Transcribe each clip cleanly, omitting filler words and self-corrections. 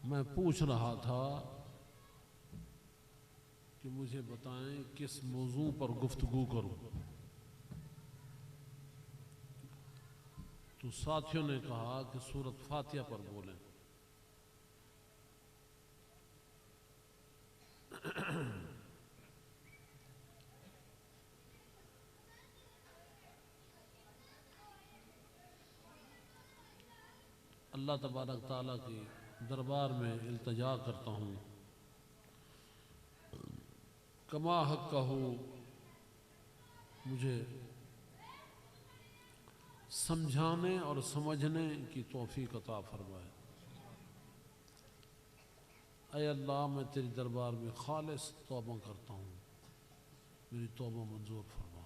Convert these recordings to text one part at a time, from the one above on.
मैं पूछ रहा था कि मुझे बताएं किस मौजू पर गुफ्तगू करूं। तो साथियों ने कहा कि सूरत फातिहा पर बोलें। अल्लाह तबारक ताला के दरबार में इल्तिजा करता हूँ, कमा हक का हो मुझे समझाने और समझने की तौफीक अता फरमाए। ऐ अल्लाह, मैं तेरे दरबार में खालिस तौबा करता हूँ, मेरी तौबा मंजूर फरमा।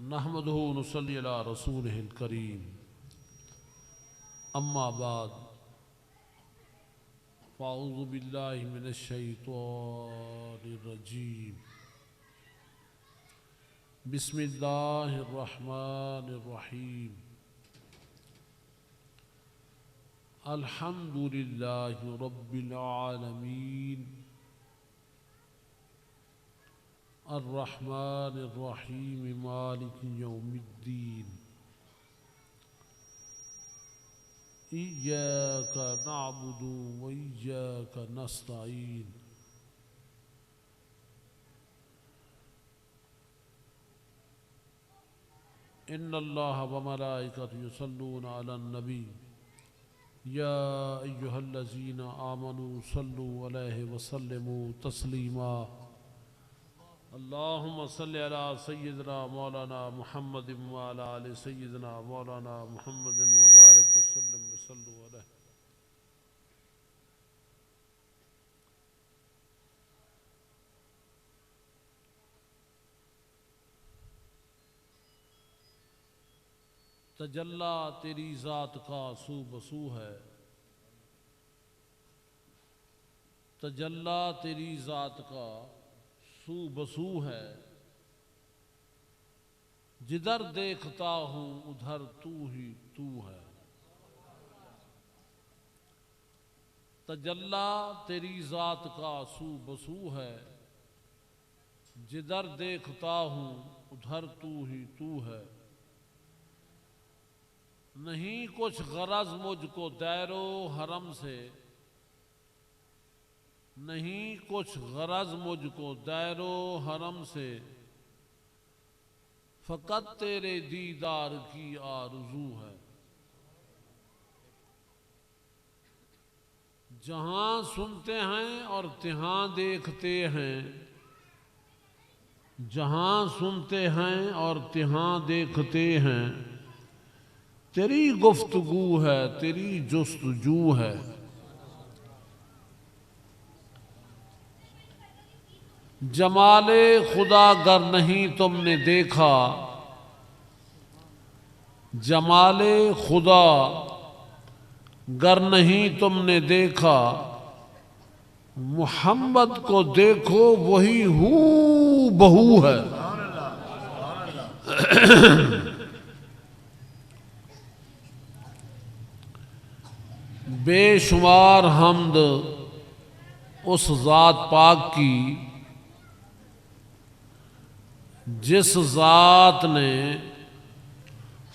नहमदुहु व नुसल्ली अला रसूलिहिल करीम, अम्मा बाद, फ़अऊज़ु बिल्लाहि मिनश शैतानिर रजीम, बिस्मिल्लाहिर रहमानिर रहीम, अल्हम्दुलिल्लाहि रब्बिल आलमीन, अर्रहमानिर रहीम, मालिकि यौमिद्दीन, इय्याका नअबुदु व इय्याका नस्तईन, इन्नल्लाहा व मलाइकतहु युसल्लूना अलन नबी, या अय्युहल्लज़ीना आमनू सल्लु अलैहि व सल्लिमू तस्लीमा। अल्लाहुम्मा सल्लि अला सय्यिदिना मौलाना मुहम्मदिन व अला आलि सय्यिदिना मौलाना मुहम्मदिन व बारिक व सल्लिम व सल्लु अलैहि। तजल्ला तेरी ज़ात का सू बसू है, तजल्ला तेरी ज़ात का सू बसू है, जिधर देखता हूँ उधर तू ही तू है। तजल्ला तेरी ज़ात का सू बसू है, जिधर देखता हूँ उधर तू ही तू है। नहीं कुछ गरज मुझको दैरो हरम से, नहीं कुछ गरज मुझको दैरो हरम से, फ़कत तेरे दीदार की आरज़ू है। जहाँ सुनते हैं और तिहाँ देखते हैं, जहाँ सुनते हैं और तिहाँ देखते हैं, तेरी गुफ्तगू है, तेरी जुस्तजू है। जमाले खुदा गर नहीं तुमने देखा, जमाले खुदा गर नहीं तुमने देखा, मुहम्मद को देखो वही हू बहू है। बेशुमार हम्द उस ज़ात पाक की, जिस ज़ात ने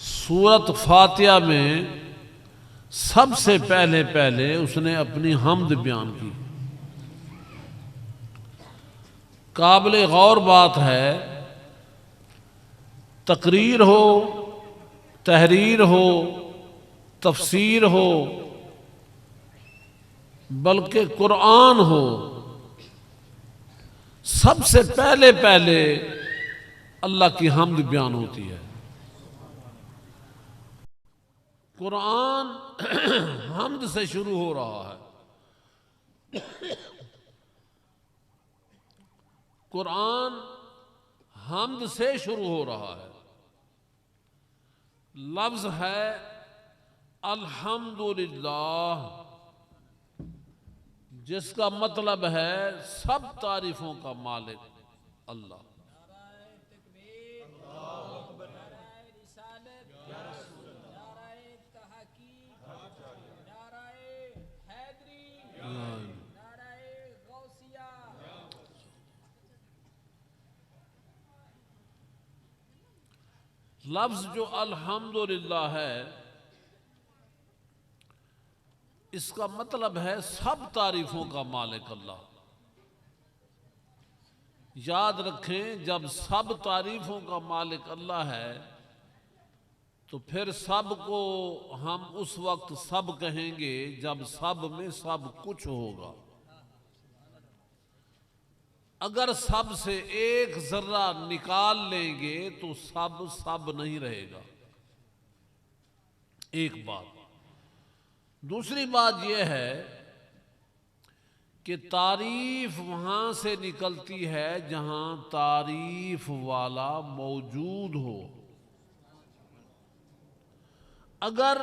सूरत फातिहा में सबसे पहले पहले उसने अपनी हम्द बयान की। काबिल गौर बात है, तकरीर हो, तहरीर हो, तफसीर हो, बल्कि कुरान हो, सबसे पहले पहले अल्लाह की हम्द बयान होती है। कुरान हम्द से शुरू हो रहा है। कुरान हम्द से शुरू हो रहा है। लफ्ज है अल्हम्दुलिल्लाह, जिसका मतलब है सब तारीफों का मालिक अल्लाह। लफ्ज जो अल्हम्दुलिल्लाह है, इसका मतलब है सब तारीफों का मालिक अल्लाह। याद रखें, जब सब तारीफों का मालिक अल्लाह है तो फिर सब को हम उस वक्त सब कहेंगे जब सब में सब कुछ होगा। अगर सब से एक जर्रा निकाल लेंगे तो सब सब नहीं रहेगा। एक बात। दूसरी बात यह है कि तारीफ वहां से निकलती है जहां तारीफ वाला मौजूद हो। अगर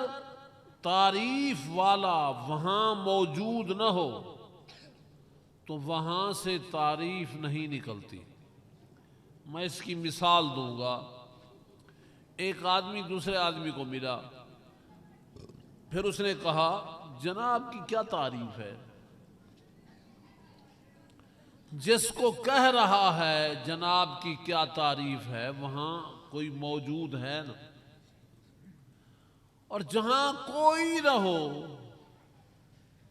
तारीफ वाला वहां मौजूद न हो तो वहां से तारीफ नहीं निकलती। मैं इसकी मिसाल दूंगा। एक आदमी दूसरे आदमी को मिला, फिर उसने कहा, जनाब की क्या तारीफ है। जिसको कह रहा है जनाब की क्या तारीफ है, वहां कोई मौजूद है ना। और जहां कोई ना हो,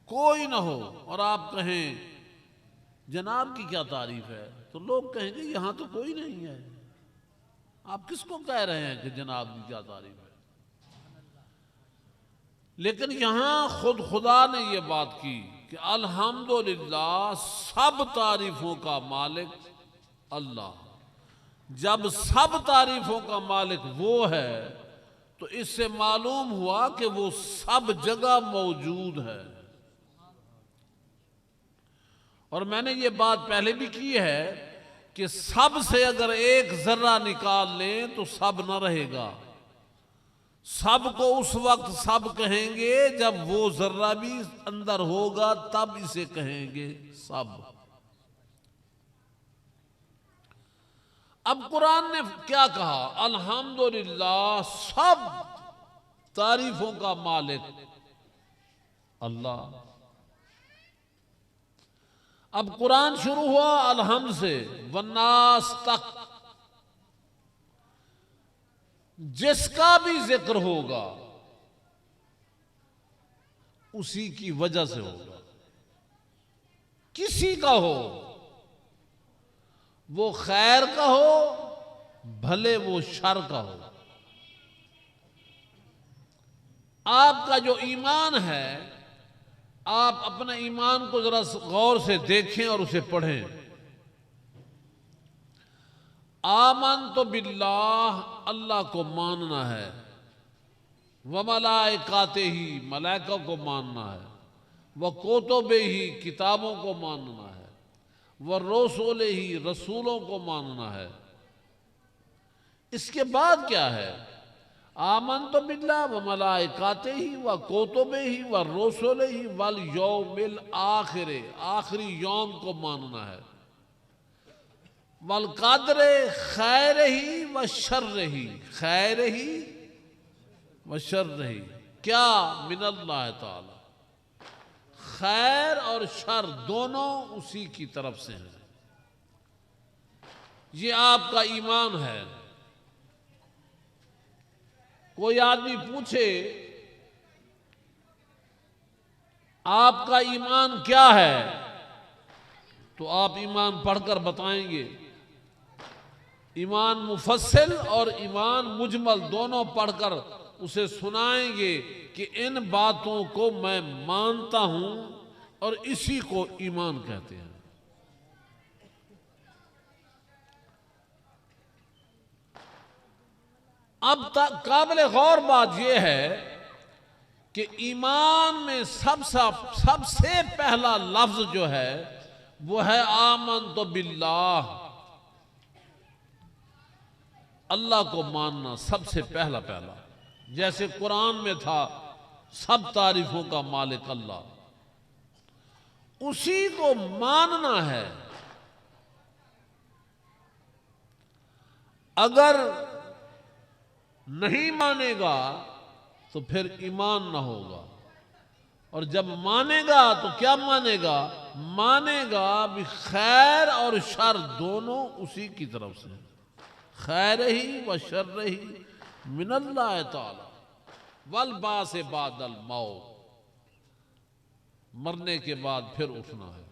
कोई ना हो, और आप कहें जनाब की क्या तारीफ है, तो लोग कहेंगे यहां तो कोई नहीं है, आप किसको कह रहे हैं कि जनाब की क्या तारीफ है। लेकिन यहां खुद खुदा ने यह बात की कि अल्हम्दुलिल्लाह सब तारीफों का मालिक अल्लाह। जब सब तारीफों का मालिक वो है तो इससे मालूम हुआ कि वो सब जगह मौजूद है। और मैंने ये बात पहले भी की है कि सब से अगर एक जर्रा निकाल लें तो सब न रहेगा। सब को उस वक्त सब कहेंगे जब वो जर्रा भी अंदर होगा, तब इसे कहेंगे सब। अब कुरान ने क्या कहा, अल्हम्दुलिल्लाह सब तारीफों का मालिक अल्लाह। अब कुरान शुरू हुआ अलहम्द से, वन्नास तक। जिसका भी जिक्र होगा उसी की वजह से होगा। किसी का हो, वो खैर का हो भले वो शर का हो। आपका जो ईमान है, आप अपने ईमान को जरा गौर से देखें और उसे पढ़ें। आमन तो बिल्लाह, अल्लाह को मानना है। व मलाइकाते ही, मलाइका को मानना है। व कुतुबे ही, किताबों को मानना है। व रसूले ही, रसूलों को मानना है। इसके बाद क्या है, आमन तो बिल्लाह व मलाइकाते ही व कुतुबे ही व रसूले ही वल यौमिल आखिरे, आखिरी यौम को मानना है। वल कदरे खैर ही व शर्र ही, खैर ही व शर्र ही, क्या मिनल्लाह ताला। खैर और शर दोनों उसी की तरफ से हैं। ये आपका ईमान है। कोई आदमी पूछे आपका ईमान क्या है, तो आप ईमान पढ़कर बताएंगे। ईमान मुफस्सिल और ईमान मुजमल दोनों पढ़कर उसे सुनाएंगे कि इन बातों को मैं मानता हूं और इसी को ईमान कहते हैं। अब तक काबिल गौर बात यह है कि ईमान में सबसे पहला लफ्ज जो है वो है आमन तो बिल्लाह। अल्लाह को मानना सबसे पहला। जैसे कुरान में था सब तारीफों का मालिक अल्लाह, उसी को मानना है। अगर नहीं मानेगा तो फिर ईमान ना होगा। और जब मानेगा तो क्या मानेगा, मानेगा भी खैर और शर दोनों उसी की तरफ से। खैर ही व शर ही मिनल्लाह ताला वल बास बादल मौत, मरने के बाद फिर उठना है।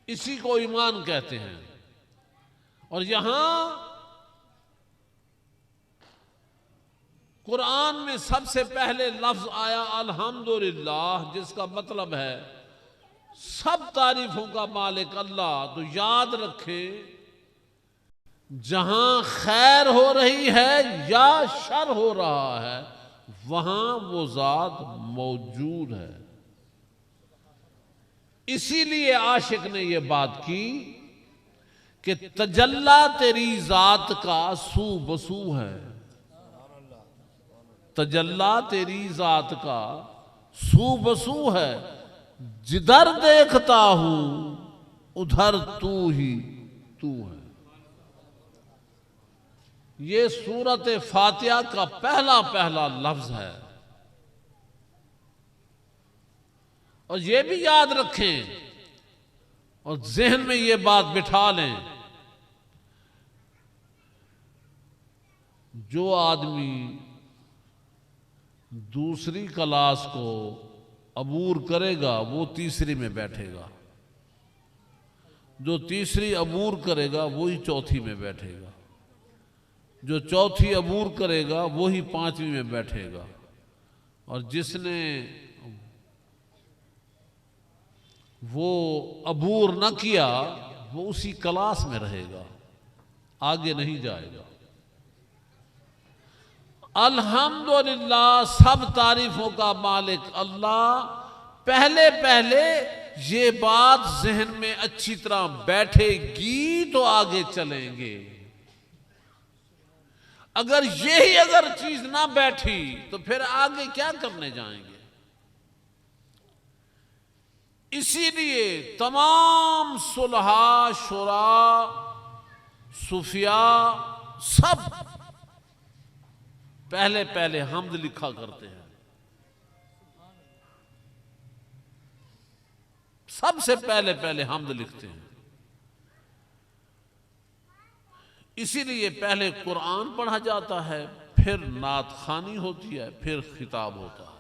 इसी को ईमान कहते हैं। और यहां कुरान में सबसे पहले लफ्ज आया अल्हम्दुलिल्लाह, जिसका मतलब है सब तारीफों का मालिक अल्लाह। तो याद रखें, जहां खैर हो रही है या शर हो रहा है, वहां वो जात मौजूद है। इसीलिए आशिक ने ये बात की कि तजल्ला तेरी जात का सू बसू है। तजल्ला तेरी जात का सू बसू है, जिधर देखता हूं उधर तू ही तू है। ये सूरत फातिहा का पहला पहला लफ्ज है। और ये भी याद रखें और जहन में ये बात बिठा लें, जो आदमी दूसरी क्लास को अबूर करेगा वो तीसरी में बैठेगा, जो तीसरी अबूर करेगा वही चौथी में बैठेगा, जो चौथी अबूर करेगा वही पांचवी में बैठेगा, और जिसने वो अबूर न किया वो उसी क्लास में रहेगा, आगे नहीं जाएगा। अल्हम्दुलिल्लाह, सब तारीफों का मालिक अल्लाह। पहले पहले ये बात जहन में अच्छी तरह बैठेगी तो आगे चलेंगे। अगर चीज ना बैठी तो फिर आगे क्या करने जाएंगे। इसीलिए तमाम सुलहा, शुरा, सूफिया सब पहले पहले हम्द लिखा करते हैं। सबसे पहले पहले हम्द लिखते हैं। इसीलिए पहले कुरान पढ़ा जाता है, फिर नात खानी होती है, फिर खिताब होता है।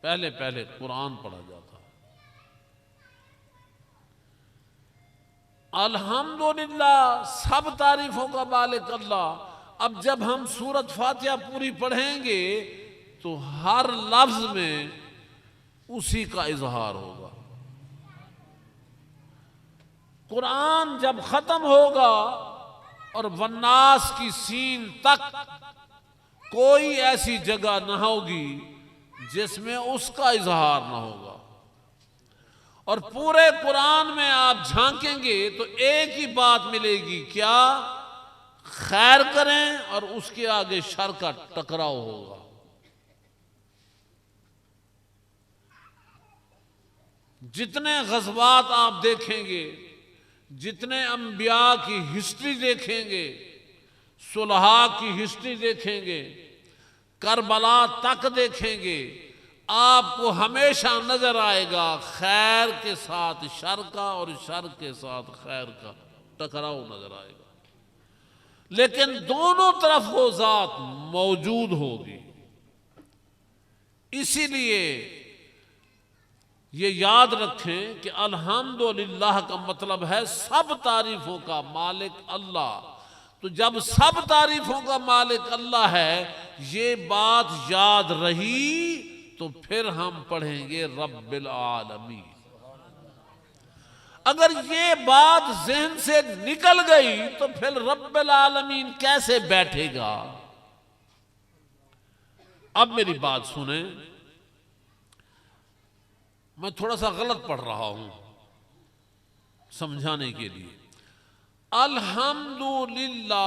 पहले पहले कुरान पढ़ा जाता है। अल्हम्दुलिल्लाह, सब तारीफों का मालिक अल्लाह। अब जब हम सूरत फातिहा पूरी पढ़ेंगे तो हर लफ्ज में उसी का इजहार होगा। कुरान जब खत्म होगा और वन्नास की सीन तक कोई ऐसी जगह ना होगी जिसमें उसका इजहार ना होगा। और पूरे कुरान में आप झांकेंगे तो एक ही बात मिलेगी, क्या? खैर करें और उसके आगे शर का टकराव होगा। जितने गज़वात आप देखेंगे, जितने अंबिया की हिस्ट्री देखेंगे, सुलहा की हिस्ट्री देखेंगे, करबला तक देखेंगे, आपको हमेशा नजर आएगा खैर के साथ शर का और शर के साथ खैर का टकराव नजर आएगा। लेकिन दोनों तरफ वो जात मौजूद होगी। इसीलिए ये याद रखें कि अल्हम्दुलिल्लाह का मतलब है सब तारीफों का मालिक अल्लाह। तो जब सब तारीफों का मालिक अल्लाह है, ये बात याद रही तो फिर हम पढ़ेंगे रब्बिल आलमीन। अगर ये बात जहन से निकल गई तो फिर रब्बिल आलमीन कैसे बैठेगा। अब मेरी बात सुने, मैं थोड़ा सा गलत पढ़ रहा हूं समझाने के लिए। अल्हम्दुलिल्लाह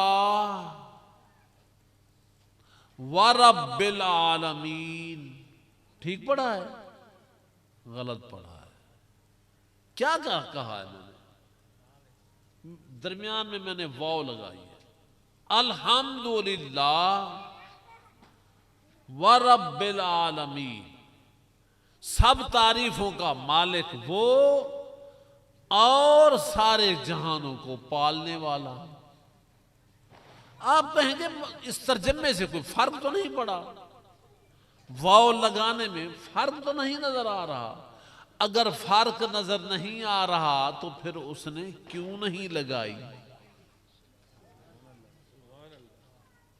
व रब्बिल आलमीन, ठीक पढ़ा है? गलत पढ़ा है। क्या कहा है मैंने? दरमियान में मैंने वाव लगाई है। अल्हम्दुलिल्लाह व रब्बिल आलमीन, सब तारीफों का मालिक वो और सारे जहानों को पालने वाला। आप कहेंगे इस तर्जमे से कोई फर्क तो नहीं पड़ा, वाव लगाने में फर्क तो नहीं नजर आ रहा। अगर फर्क नजर नहीं आ रहा तो फिर उसने क्यों नहीं लगाई?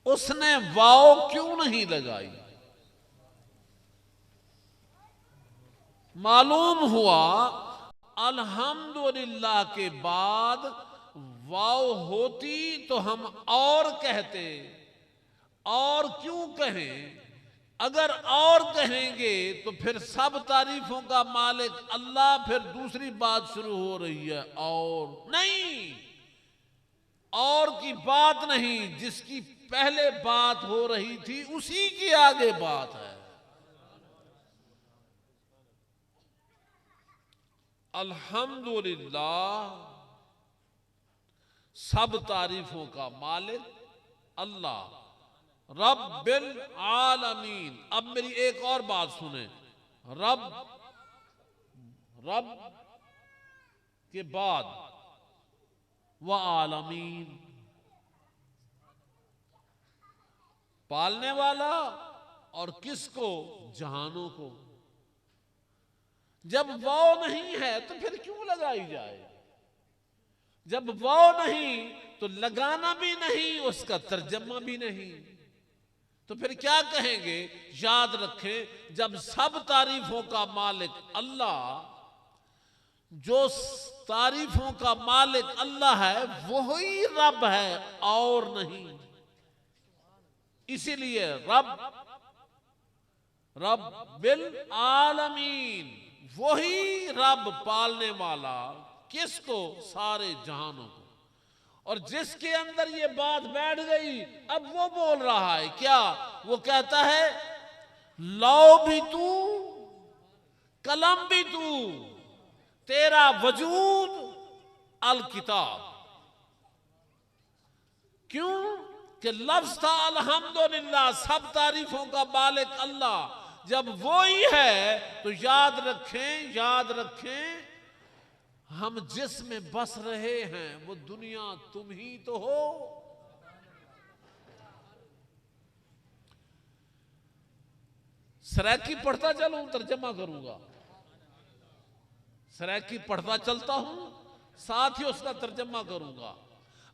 उसने वाव क्यों नहीं लगाई? मालूम हुआ अल्हम्दुलिल्लाह के बाद वाव होती तो हम और कहते। और क्यों कहें? अगर और कहेंगे तो फिर सब तारीफों का मालिक अल्लाह, फिर दूसरी बात शुरू हो रही है। और नहीं, और की बात नहीं, जिसकी पहले बात हो रही थी उसी की आगे बात है। अल्हम्दुलिल्लाह, सब तारीफों का मालिक अल्लाह, रब्बिल आलमीन। अब मेरी एक और बात सुने, रब के बाद व आलमीन, पालने वाला, और किसको? जहानों को। जब वो नहीं है तो फिर क्यों लगाई जाए? जब वो नहीं तो लगाना भी नहीं, उसका तर्जमा भी नहीं, तो फिर क्या कहेंगे? याद रखें, जब सब तारीफों का मालिक अल्लाह, जो तारीफों का मालिक अल्लाह है वही रब है और नहीं। इसीलिए रब बिल आलमीन, वही रब पालने वाला, किसको? सारे जहानों को। और जिसके अंदर ये बात बैठ गई, अब वो बोल रहा है क्या? वो कहता है लौ भी तू, कलम भी तू, तेरा वजूद अल किताब। क्यों? कि लफ्ज था अल्हम्दुलिल्लाह, सब तारीफों का मालिक अल्लाह। जब वो ही है तो याद रखें, हम जिसमें बस रहे हैं वो दुनिया तुम ही तो हो। सराकी पढ़ता चलूं, तर्जमा करूंगा। सराकी पढ़ता चलता हूं, साथ ही उसका तर्जमा करूंगा।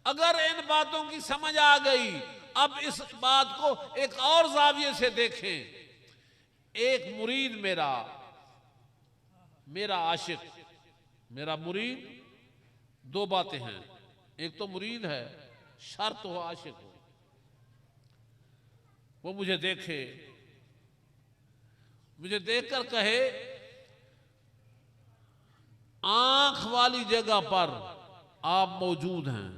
अगर इन बातों की समझ आ गई, अब इस बात को एक और जाविये से देखें। एक मुरीद मेरा आशिक, मेरा मुरीद, दो बातें हैं। एक तो मुरीद है, शर्त हो आशिक हो। वो मुझे देखे, मुझे देखकर कहे आंख वाली जगह पर आप मौजूद हैं,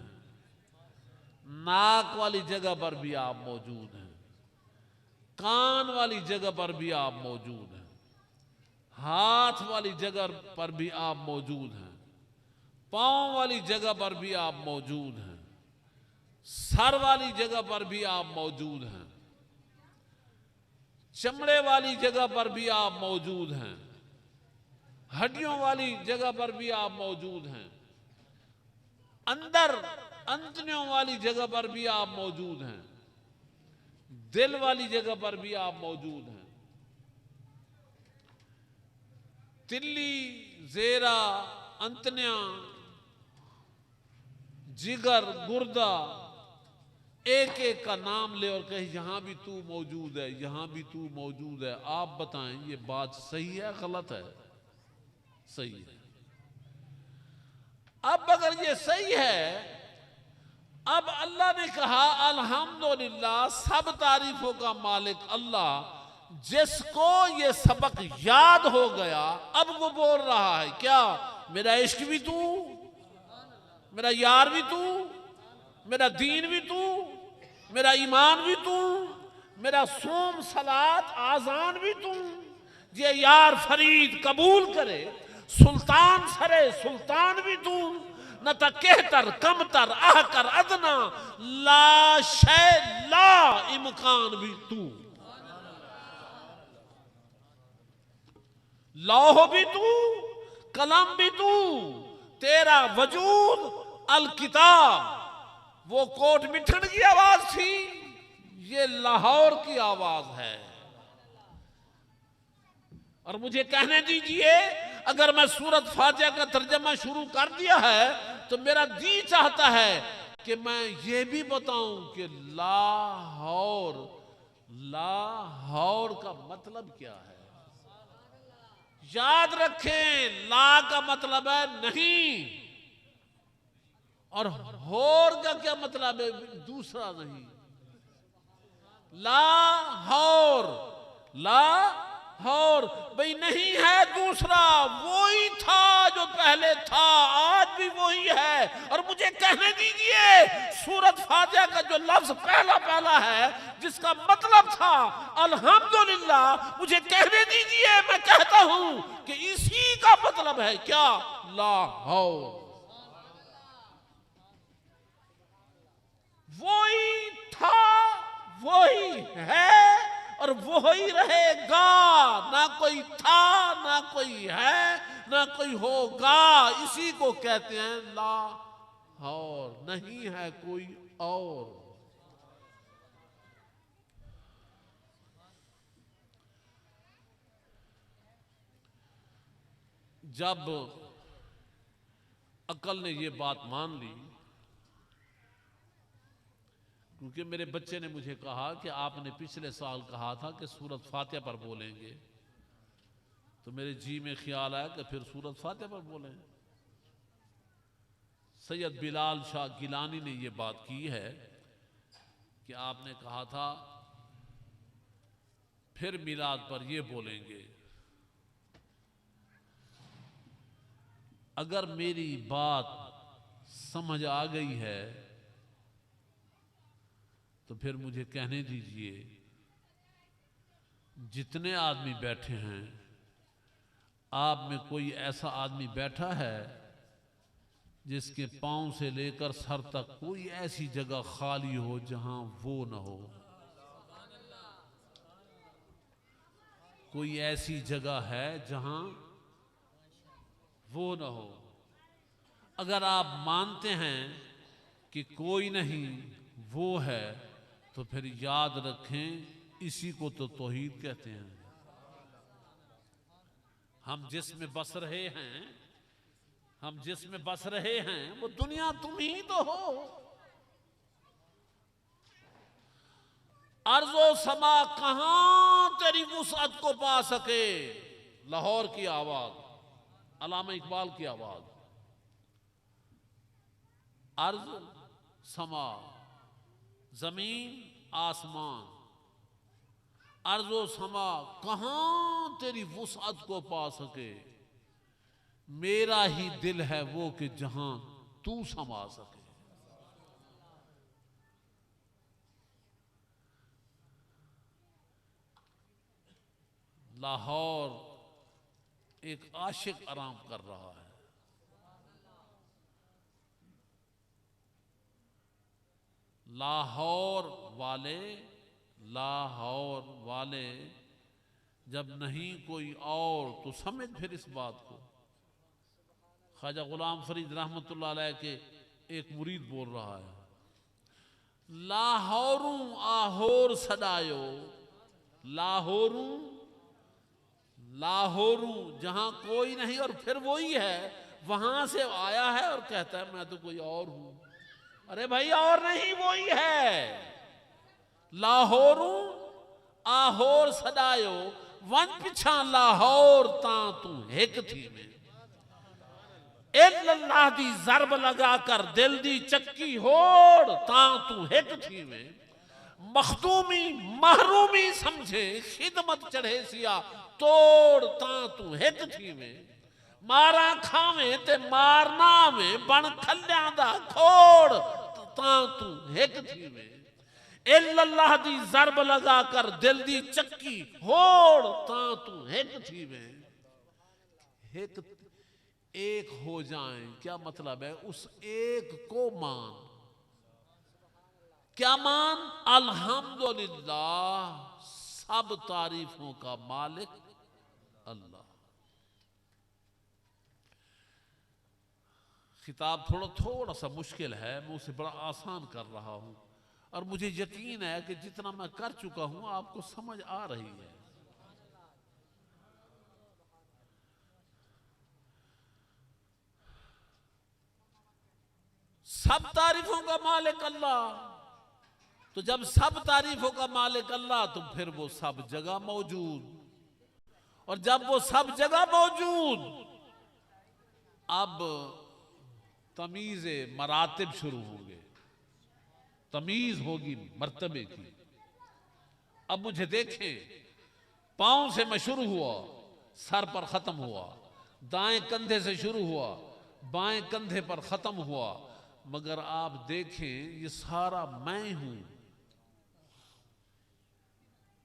नाक वाली जगह पर भी आप मौजूद हैं, कान वाली जगह पर भी आप मौजूद हैं, हाथ वाली जगह पर भी आप मौजूद हैं, पांव वाली जगह पर भी आप मौजूद हैं, सर वाली जगह पर भी आप मौजूद हैं, चमड़े वाली जगह पर भी आप मौजूद हैं, हड्डियों वाली जगह पर भी आप मौजूद हैं, अंदर अंतड़ियों वाली जगह पर भी आप मौजूद हैं, दिल वाली जगह पर भी आप मौजूद हैं। तिल्ली, जेरा, अंतड़ियां, जिगर, गुर्दा, एक एक का नाम ले और कहे यहां भी तू मौजूद है, यहां भी तू मौजूद है। आप बताएं ये बात सही है गलत है? सही है। अब अगर ये सही है, अब अल्लाह ने कहा अल्हम्दुलिल्लाह, सब तारीफों का मालिक अल्लाह, जिसको ये सबक याद हो गया, अब वो बोल रहा है क्या? मेरा इश्क भी तू, मेरा यार भी तू, मेरा दीन भी तू, मेरा ईमान भी तू, मेरा सोम सलात आजान भी तू। ये यार फरीद कबूल करे, सुल्तान सरे सुल्तान भी तू, न तकेहतर कमतर आहकर अदना, ला शै ला इमकान भी तू। लौह भी तू, कलम भी तू, तेरा वजूद अल किताब, वो कोट मिठन की आवाज थी, ये लाहौर की आवाज है। और मुझे कहने दीजिए, अगर मैं सूरत फातिहा का तर्जमा शुरू कर दिया है तो मेरा जी चाहता है कि मैं ये भी बताऊं कि लाहौर, लाहौर का मतलब क्या है। याद रखें, ला का मतलब है नहीं, और होर का क्या मतलब है, दूसरा नहीं। लाहौर, लाहौर भाई नहीं है दूसरा, वो ही था जो पहले था, आज भी वही है। और मुझे कहने दीजिए, सूरत फातिहा का जो लफ्ज पहला पहला है जिसका मतलब था अल्हम्दुलिल्लाह, मुझे कहने दीजिए, मैं कहता हूं कि इसी का मतलब है क्या, लाहौर। वही था, वही है और वही रहेगा। ना कोई था, ना कोई है, ना कोई होगा। इसी को कहते हैं लाहौर, नहीं है कोई और। जब अकल ने ये बात मान ली, क्योंकि मेरे बच्चे ने मुझे कहा कि आपने पिछले साल कहा था कि सूरत फातिहा पर बोलेंगे, तो मेरे जी में ख्याल आया कि फिर सूरत फातिहा पर बोलें। सैयद बिलाल शाह गिलानी ने यह बात की है कि आपने कहा था फिर मिलाद पर यह बोलेंगे। अगर मेरी बात समझ आ गई है तो फिर मुझे कहने दीजिए, जितने आदमी बैठे हैं आप में कोई ऐसा आदमी बैठा है जिसके पांव से लेकर सर तक कोई ऐसी जगह खाली हो जहां वो न हो? कोई ऐसी जगह है जहां वो न हो? अगर आप मानते हैं कि कोई नहीं वो है, तो फिर याद रखें, इसी को तो तौहीद कहते हैं। हम जिसमें बस रहे हैं, हम जिसमें बस रहे हैं वो दुनिया तुम ही तो हो। अर्जो समा कहां तेरी वुसअत को पा सके। लाहौर की आवाज, अल्लामा इकबाल की आवाज। अर्ज समा, जमीन आसमान, अर्जो समा कहां तेरी वुसअत को पा सके। मेरा ही दिल है वो कि जहां तू समा सके। लाहौर एक आशिक आराम कर रहा है। लाहौर वाले, लाहौर वाले जब नहीं कोई और तो समझ फिर इस बात को। ख्वाजा गुलाम फरीद रहमतुल्लाह अलैह के एक मुरीद बोल रहा है, लाहौरू आहोर सदायो, लाहौरू, लाहौरू जहां कोई नहीं और फिर वही है, वहां से आया है और कहता है मैं तो कोई और हूं। अरे भाई और नहीं, वही है। लाहौरू आहोर सदायो, वन पिछा लाहौर ता तू हिक थी में। इल्लल्लाह दी जरब लगा कर दिल दी चक्की होड़ ता तू हिक थी में। मखदूमी महरूमी समझे खिदमत चढ़े सिया तोड़ ता तू हिक थी में। मारा खावे ते मारना में बन खल्लियां दा खोड़ ता तू हिक थी में। इल्लल्लाह दी जरब लगा कर दिल दी चक्की होड़ ता तू हिक थी में। हिक एक हो जाएं, क्या मतलब है? उस एक को मान। क्या मान? अल्हम्दुलिल्लाह, सब तारीफों का मालिक अल्लाह। खिताब थोड़ा सा मुश्किल है, मैं उसे बड़ा आसान कर रहा हूं और मुझे यकीन है कि जितना मैं कर चुका हूं आपको समझ आ रही है। सब तारीफों का मालिक अल्लाह, तो जब सब तारीफों का मालिक अल्लाह तो फिर वो सब जगह मौजूद, और जब वो सब जगह मौजूद अब तमीज मरातिब शुरू होंगे, तमीज होगी मर्तबे की। अब मुझे देखें, पांव से मैं शुरू हुआ, सर पर खत्म हुआ, दाएं कंधे से शुरू हुआ, बाएं कंधे पर खत्म हुआ, मगर आप देखें ये सारा मैं हूं,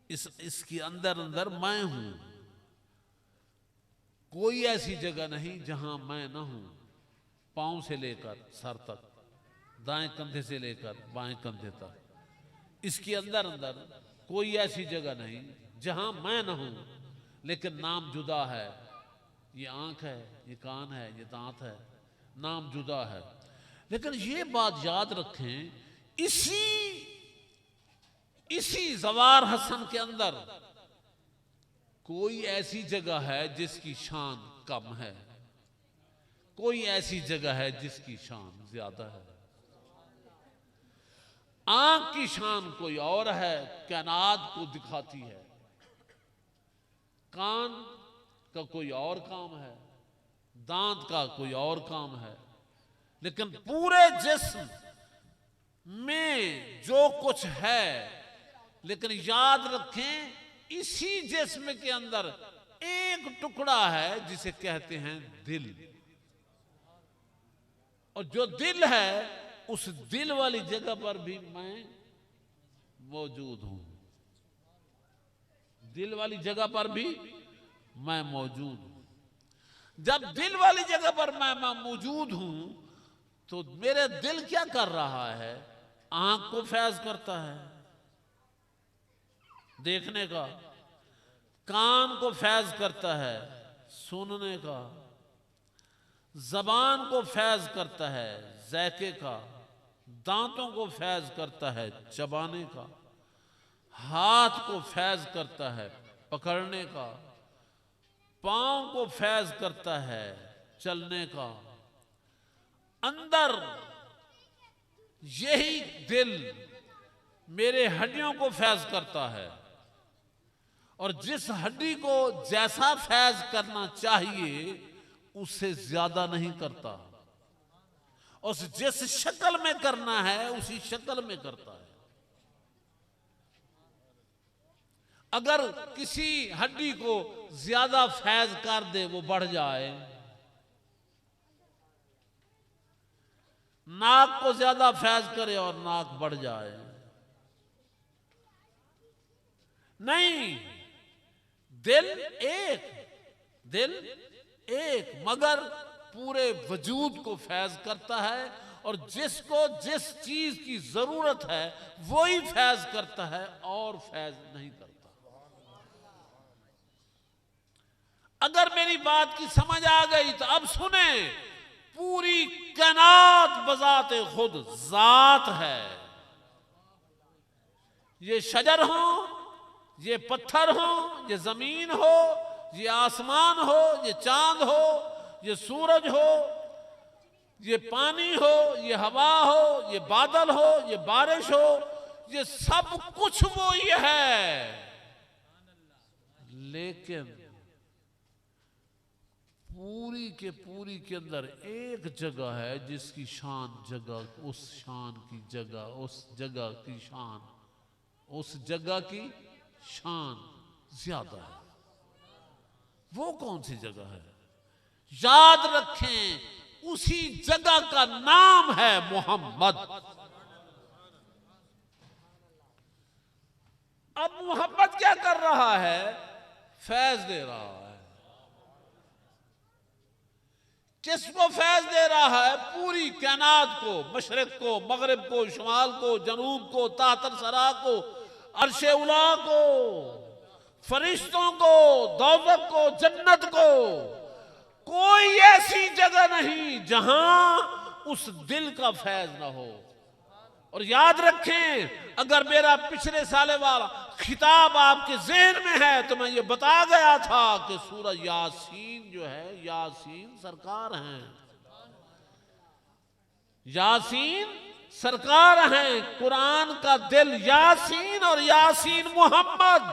इसके अंदर अंदर मैं हूं। कोई ऐसी जगह नहीं जहां मैं ना हूं। पांव से लेकर सर तक, दाएं कंधे से लेकर बाएं कंधे तक, इसके अंदर अंदर कोई ऐसी जगह नहीं जहां मैं ना हूं, लेकिन नाम जुदा है। ये आंख है, ये कान है, ये दांत है, नाम जुदा है। लेकिन ये बात याद रखें, इसी जवार हसन के अंदर कोई ऐसी जगह है जिसकी शान कम है, कोई ऐसी जगह है जिसकी शान ज्यादा है। आंख की शान कोई और है, कायनात को दिखाती है। कान का कोई और काम है, दांत का कोई और काम है, लेकिन पूरे जिस्म में जो कुछ है, लेकिन याद रखें इसी जिस्म के अंदर एक टुकड़ा है जिसे कहते हैं दिल, और जो दिल है उस दिल वाली जगह पर भी मैं मौजूद हूं। दिल वाली जगह पर भी मैं मौजूद हूं। जब दिल वाली जगह पर मैं मौजूद हूं तो मेरे दिल क्या कर रहा है? आंख को फैज करता है देखने का, कान को फैज करता है सुनने का, जबान को फैज करता है ज़ायके का, दांतों को फैज करता है चबाने का, हाथ को फैज करता है पकड़ने का, पांव को फैज करता है चलने का। अंदर यही दिल मेरे हड्डियों को फैज करता है, और जिस हड्डी को जैसा फैज करना चाहिए उससे ज्यादा नहीं करता, और जिस शक्ल में करना है उसी शक्ल में करता है। अगर किसी हड्डी को ज्यादा फैज कर दे वो बढ़ जाए, नाक को ज्यादा फैज करे और नाक बढ़ जाए, नहीं, दिल एक मगर पूरे वजूद को फैज करता है, और जिसको जिस चीज की जरूरत है वही फैज करता है और फैज नहीं करता। अगर मेरी बात की समझ आ गई तो अब सुने, पूरी कायनात बजाते खुद जात है। ये शजर हो, ये पत्थर हो, ये जमीन हो, ये आसमान हो, ये चांद हो, ये सूरज हो, ये पानी हो, ये हवा हो, ये बादल हो, ये बारिश हो, ये सब कुछ वो ही है। लेकिन पूरी के अंदर एक जगह है जिसकी शान जगह, उस शान की जगह, उस जगह की शान, उस जगह की शान ज्यादा है। वो कौन सी जगह है? याद रखें, उसी जगह का नाम है मोहम्मद। अब मोहम्मद क्या कर रहा है? फैज दे रहा है। किसको फैज दे रहा है? पूरी कायनात को, मशरिक को, मगरिब को, शुमाल को, जनूब को, ताहतर सरा को, अर्शे उला को, फरिश्तों को, दौलत को, जन्नत को, कोई ऐसी जगह नहीं जहां उस दिल का फैज ना हो। और याद रखें, अगर मेरा पिछले साल वाला खिताब आपके ज़हन में है तो मैं ये बता गया था कि सूरह यासीन जो है, यासीन सरकार हैं, यासीन सरकार हैं, कुरान का दिल यासीन और यासीन मोहम्मद।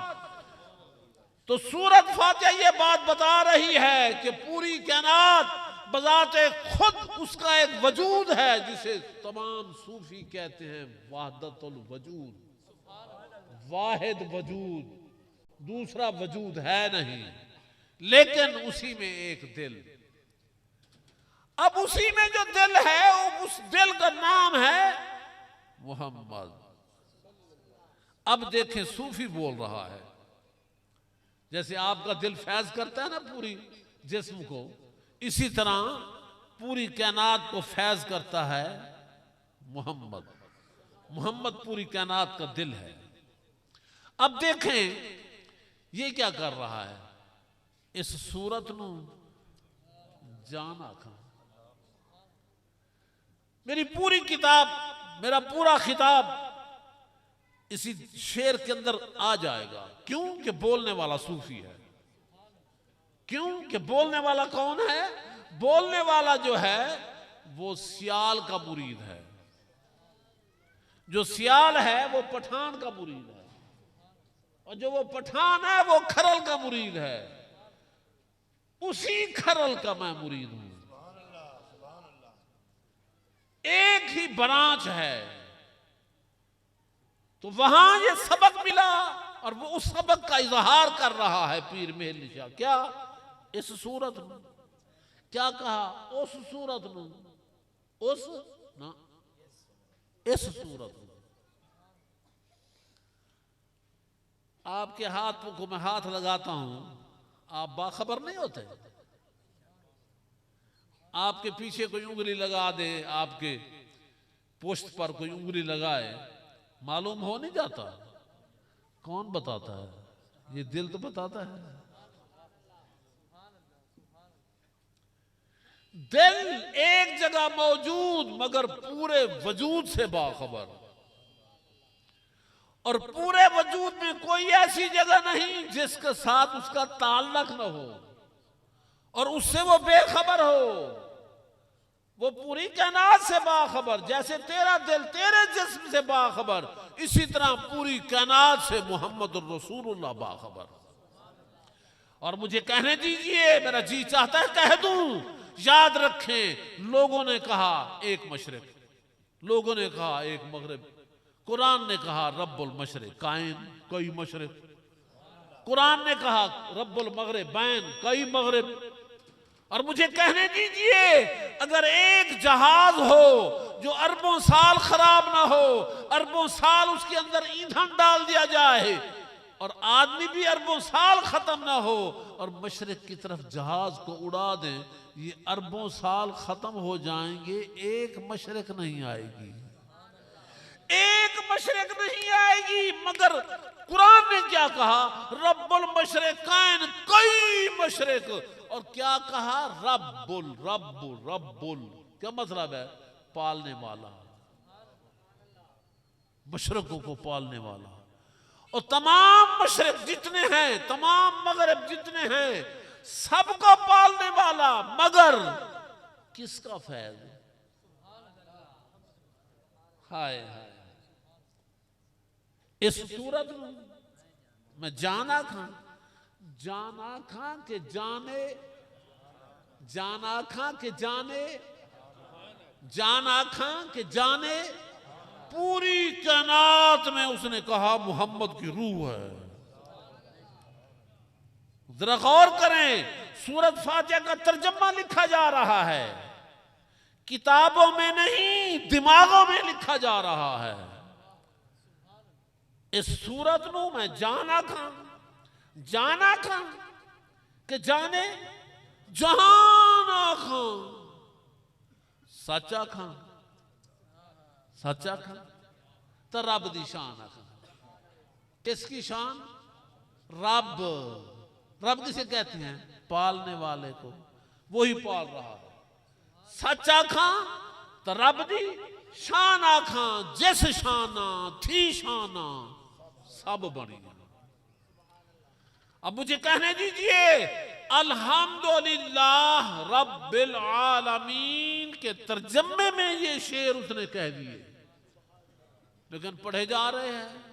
तो सूरत फातिहा ये बात बता रही है कि पूरी कायनात बजाते खुद उसका एक वजूद है जिसे तमाम सूफी कहते हैं वहदतुल वजूद, वाहिद वजूद, दूसरा वजूद है नहीं, लेकिन उसी में एक दिल। अब उसी में जो दिल है उस दिल का नाम है मोहम्मद। अब देखें, सूफी बोल रहा है, जैसे आपका दिल फैज करता है ना पूरी जिस्म को, इसी तरह पूरी कायनात को फैज करता है मोहम्मद। मोहम्मद पूरी कायनात का दिल है। अब देखें ये क्या कर रहा है, इस सूरत नू जान आखा। मेरी पूरी किताब, मेरा पूरा खिताब इसी शेर के अंदर आ जाएगा। क्यों कि बोलने वाला सूफी है। क्यों कि बोलने वाला कौन है? बोलने वाला जो है वो सियाल का मुरीद है। जो सियाल है वो पठान का मुरीद है, और जो वो पठान है वो खरल का मुरीद है। उसी खरल का मैं मुरीद हूं। एक ही ब्रांच है। तो वहां ये सबक मिला और वो उस सबक का इजहार कर रहा है पीर मेहली शाह। क्या इस सूरत में क्या कहा? उस सूरत में, उस ना इस सूरत में। आपके हाथ को मैं हाथ लगाता हूं, आप बाखबर नहीं होते। आपके पीछे कोई उंगली लगा दे, आपके पोस्ट पर कोई उंगली लगाए, मालूम हो नहीं जाता? कौन बताता है? ये दिल तो बताता है। दिल एक जगह मौजूद मगर पूरे वजूद से बाखबर, और पूरे वजूद में कोई ऐसी जगह नहीं जिसके साथ उसका ताल्लुक न हो और उससे वो बेखबर हो। वो पूरी कायनात से बाखबर। जैसे तेरा दिल तेरे जिस्म से बाखबर, इसी तरह पूरी कायनात से मोहम्मद रसूलुल्लाह बाखबर। और मुझे कहने दीजिए, मेरा जी चाहता है कह दूं। याद रखें, लोगों ने कहा एक मशरिक, लोगों ने कहा एक मगरिब। कुरान ने कहा रब्बुल मशरिक कायन कई मशरिक। कुरान ने कहा रब्बुल मगरिब बैन कई मगरिब। और मुझे कहने दीजिए, अगर एक जहाज हो जो अरबों साल खराब ना हो, अरबों साल उसके अंदर ईंधन डाल दिया जाए और आदमी भी अरबों साल खत्म ना हो और मशरिक की तरफ जहाज को उड़ा दें, ये अरबों साल खत्म हो जाएंगे, एक मशरिक नहीं आएगी। एक मशरिक नहीं आएगी। मगर कुरान ने क्या कहा? रब्बुल मशरिकैन कई मशरिक। और क्या कहा? रब्बुल रब्बुल रब्बुल। क्या मतलब है? पालने वाला, मशरकों को पालने वाला। और तमाम मशरिक जितने हैं, तमाम मगरिब जितने हैं, सबको पालने वाला। मगर किसका फैज? हाय हाय। इस सूरत में मैं जाना खां, जाना खां के जाने, जाना खां के जाने, जाना खां के जाने, पूरी कायनात में उसने कहा मोहम्मद की रूह है। जरा गौर करें, सूरत फातिहा का तर्जमा लिखा जा रहा है, किताबों में नहीं दिमागों में लिखा जा रहा है। इस सूरत नू मैं जाना खां, जाना खां के जाने, जहाना खां, सच्चा खां, सच्चा खां। तो रब दी शान आखां। किसकी शान? रब। रब किसे कहते हैं? पालने वाले को। वही पाल रहा है। सच आखा तो रब दी, शान आखा जिस शाना थी शाना सब बनी। अब मुझे कहने दीजिए, अल्हम्दुलिल्लाह रब्बिल आलमीन के तर्जमे में ये शेर उसने कह दिए, लेकिन पढ़े जा रहे हैं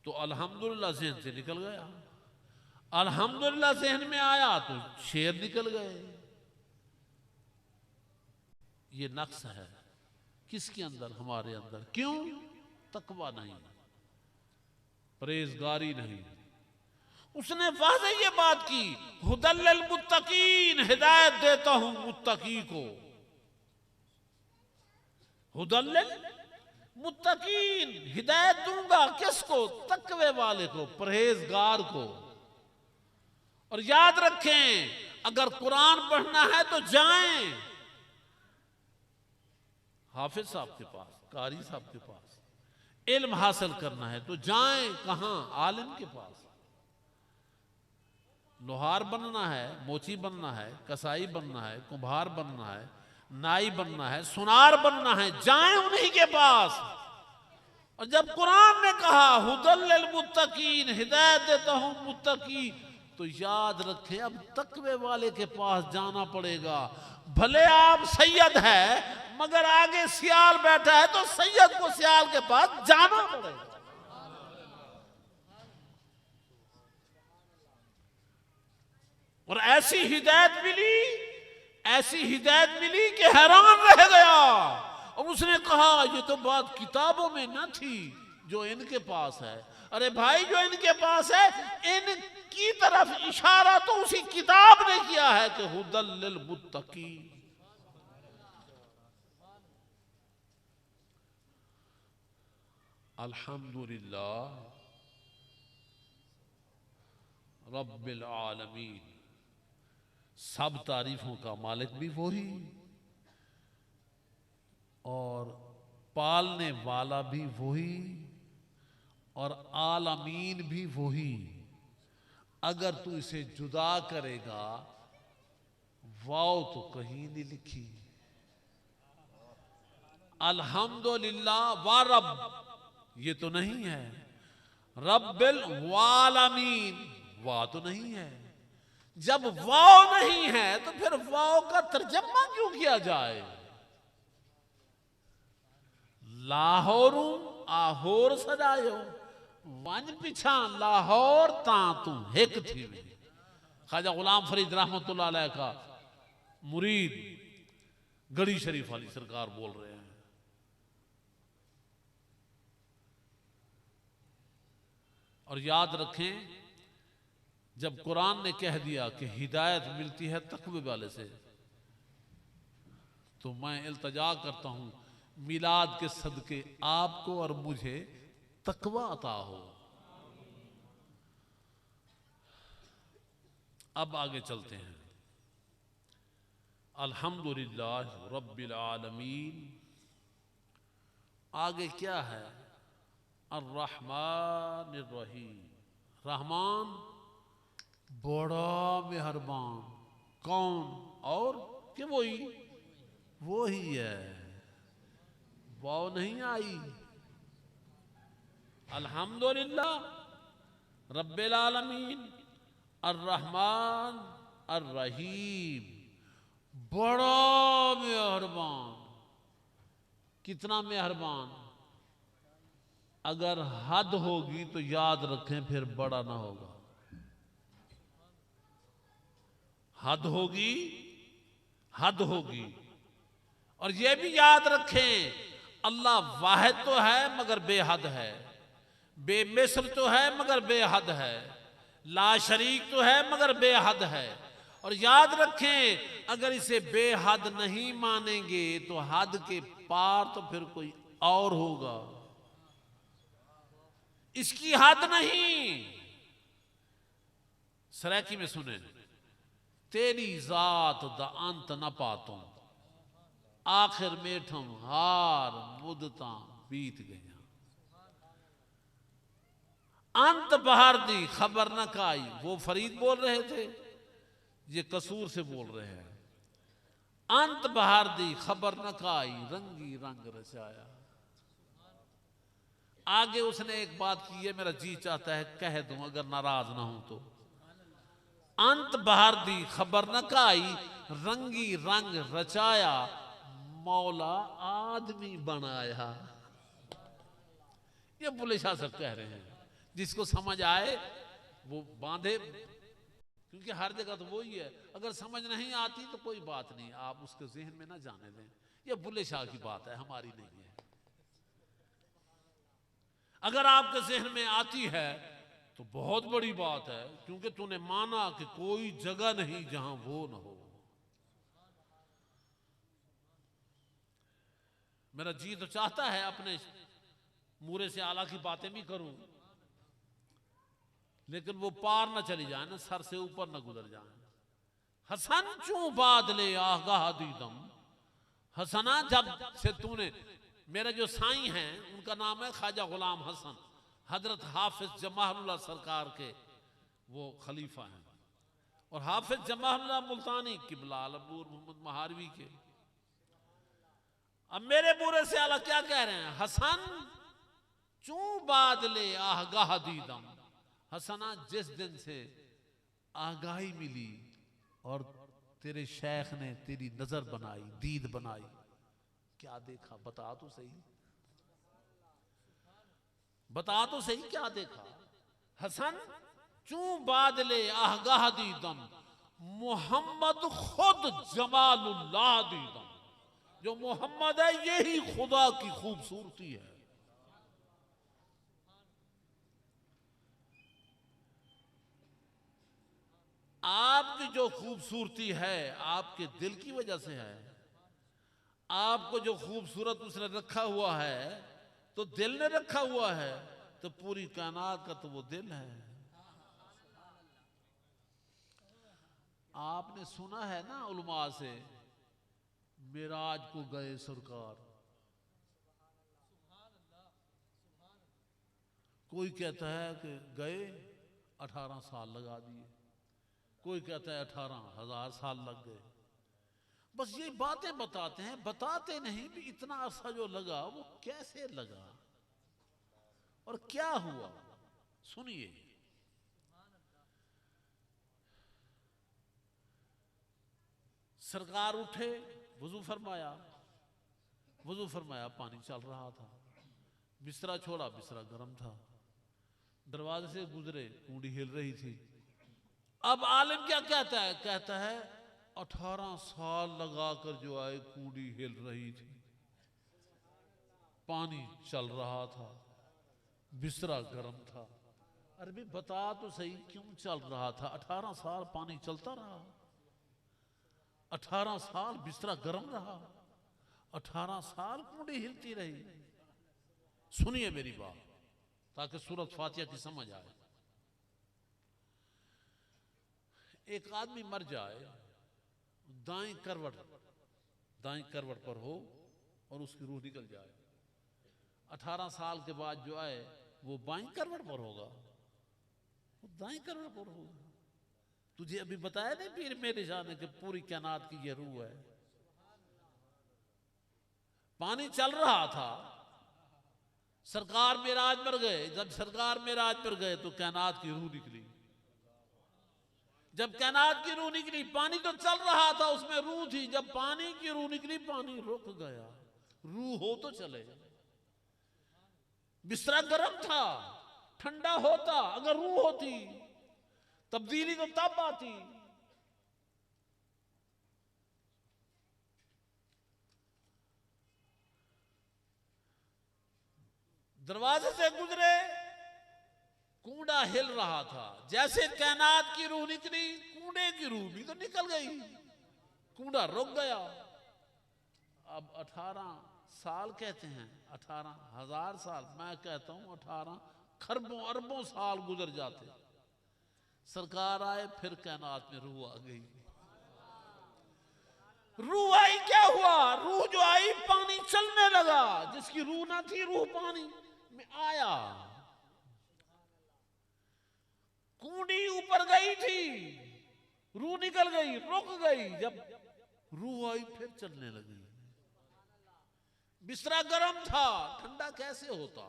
तो अल्हम्दुलिल्लाह ज़हन से निकल गया, अल्हम्दुलिल्लाह ज़हन में आया तो शेर निकल गए। ये नक्स है किसके अंदर? हमारे अंदर। क्यों? तकवा नहीं, परहेजगारी नहीं। उसने वाज़ेह ये बात की, हुदल्लिल मुत्तकीन, हिदायत देता हूं मुत्तकी को। हुदल्लिल मुत्तकीन, हिदायत दूंगा किसको? तकवे वाले को, परहेजगार को। और याद रखें, अगर कुरान पढ़ना है तो जाएं हाफिज साहब के पास, कारी साहब के पास। इल्म हासिल करना है तो जाएं कहां? आलिम के पास। लोहार बनना है, मोची बनना है, कसाई बनना है, कुम्हार बनना है, नाई बनना है, सुनार बनना है, जाएं उन्हीं के पास। और जब कुरान ने कहा हुदल्लिल मुत्तकीन, हिदायत देता हूं मुत्तकी, तो याद रखें अब तकवे वाले के पास जाना पड़ेगा। भले आप सैयद है मगर आगे सियाल बैठा है तो सैयद को सियाल के पास जाना पड़ेगा। और ऐसी हिदायत मिली कि हैरान रह गया। और उसने कहा ये तो बात किताबों में न थी जो इनके पास है। अरे भाई, जो इनके पास है इनकी तरफ इशारा तो उसी किताब ने किया है कि हुदल्लिल मुत्तकी। अल्हम्दुलिल्लाह रब्बिल आलमीन, सब तारीफों का मालिक भी वही और पालने वाला भी वही और आलमीन भी वही। अगर तू इसे जुदा करेगा, वाव तो कहीं नहीं लिखी। अल्हम्दुलिल्लाह वा रब ये तो नहीं है, रब्बिल वालमीन वाह तो नहीं है। जब वाव नहीं है तो फिर वाव का तर्जमा क्यों किया जाए? लाहौरू आहोर सजायो, वन पिछा लाहौर ता तू हिक थी। ख्वाजा गुलाम फरीद रहमतुल्लाह अलैह का मुरीद गढ़ी शरीफ वाली सरकार बोल रहे हैं। और याद रखें, जब कुरान ने कह दिया कि हिदायत मिलती है तकवे वाले से, तो मैं इल्तजा करता हूं मिलाद के सदके आपको और मुझे तकवा अता हो। अब आगे चलते हैं। अल्हम्दुलिल्लाह रब्बिल आलमीन, आगे क्या है? अर्रहमानिर रहीम, रहमान बड़ा मेहरबान। कौन? और कि वही है, वाव नहीं आई। अल्हम्दुलिल्लाह रब्बिल आलमीन अर्रहमान अर्रहीम, बड़ा मेहरबान। कितना मेहरबान? अगर हद होगी तो याद रखें फिर बड़ा ना होगा। हद होगी। और यह भी याद रखें, अल्लाह वाहिद तो है मगर बेहद है, बेमिसल तो है मगर बेहद है, ला शरीक तो है मगर बेहद है। और याद रखें, अगर इसे बेहद नहीं मानेंगे तो हद के पार तो फिर कोई और होगा। इसकी हद नहीं। सराकी में सुने, तेरी जात द अंत न पातों, आखिर मेठम हार मुदता बीत गया। अंत बहार दी खबर न काई, वो फरीद बोल रहे थे ये कसूर से बोल रहे हैं। अंत बहार दी खबर न काई, रंगी रंग रचाया। आगे उसने एक बात की है, मेरा जी चाहता है कह दूं अगर नाराज ना हूं तो। अंत बहार दी खबर न काई, रंगी रंग रचाया, मौला आदमी बनाया। ये बुल्ले शाह सब कह रहे हैं, जिसको समझ आए वो बांधे, क्योंकि हर जगह तो वही है। अगर समझ नहीं आती तो कोई बात नहीं, आप उसके जहन में ना जाने दें। ये बुल्ले शाह की बात है, हमारी नहीं है। अगर आपके जहन में आती है तो बहुत बड़ी बात है, क्योंकि तूने माना कि कोई जगह नहीं जहां वो न हो। मेरा जी तो चाहता है अपने मूरे से आला की बातें भी करूं, लेकिन वो पार न चली जाए ना, सर से ऊपर न गुजर जाए। हसन चूं बादले आगाह दीदम, हसना जब से तूने, मेरे जो साईं हैं उनका नाम है ख्वाजा गुलाम हसन, हजरत हाफिज जमाहरुल्लाह सरकार के वो खलीफा हैं, और हाफिज जमाहरुल्लाह मुल्तानी किबला आलमनूर मोहम्मद महारवी के। अब मेरे बुरे से आला क्या कह रहे हैं? हसन चूं बादले आगाह दीदम, हसना जिस दिन से आगाही मिली और तेरे शेख ने तेरी नजर बनाई, दीद बनाई, क्या देखा बता तो सही, बता तो सही क्या देखा। हसन चूं बादले आगाह दीदम, मोहम्मद खुद जमालुल्लाह दीदम। जो मोहम्मद है यही खुदा की खूबसूरती है। आपकी जो खूबसूरती है आपके दिल की वजह से है। आपको जो खूबसूरत उसने रखा हुआ है तो दिल ने रखा हुआ है, तो पूरी कायनात का तो वो दिल है। आपने सुना है ना उलमा से, मिराज को गए सरकार, कोई कहता है कि गए 18 साल लगा दिए, कोई कहता है 18,000 साल लग गए। बस ये बातें बताते हैं, बताते नहीं भी इतना अरसा जो लगा वो कैसे लगा और क्या हुआ। सुनिए, सरकार उठे, वुजू फरमाया, वुजू फरमाया, पानी चल रहा था, बिस्तरा छोड़ा, बिस्तरा गर्म था, दरवाजे से गुजरे, कूड़ी हिल रही थी। अब आलिम क्या कहता है? कहता है 18 साल लगाकर जो आए कूड़ी हिल रही थी, पानी चल रहा था, बिस्तरा गर्म था। अरे भी बता तो सही क्यों चल रहा था? 18 साल पानी चलता रहा, 18 साल बिस्तरा गर्म रहा, 18 साल कूड़ी हिलती रही। सुनिए मेरी बात ताकि सूरत फातिहा की समझ आए। एक आदमी मर जाए, दाएं करवट पर हो और उसकी रूह निकल जाए, 18 साल के बाद जो आए वो बाएं करवट पर होगा, वो दाएं करवट पर होगा। तुझे अभी बताया नहीं पीर मेरे जाने के पूरी कायनात की ये रूह है। पानी चल रहा था, सरकार मेराज पर गए, जब सरकार मेराज पर गए तो कायनात की रूह निकली। जब कायनात की रूह निकली, पानी तो चल रहा था, उसमें रूह थी। जब पानी की रूह निकली, पानी रुक गया। रूह हो तो चले, बिस्तरा गर्म था, ठंडा होता, अगर रूह होती तब्दीली तो तब आती। दरवाजे से गुजरे, कूड़ा हिल रहा था, जैसे कायनात की रूह निकली, कूड़े की रूह भी तो निकल गई, कूड़ा रुक गया। अब 18 साल कहते हैं, 18,000 साल, मैं कहता हूं 18 खरबों अरबों साल गुजर जाते। सरकार आए, फिर कायनात में रूह आ गई। रूह आई, क्या हुआ? रूह जो आई, पानी चलने लगा। जिसकी रूह ना थी, रूह पानी में आया। कूड़ी ऊपर गई थी, रूह निकल गई, रुक गई। जब रूह आई फिर चलने लगी। बिस्तरा गर्म था, ठंडा कैसे होता?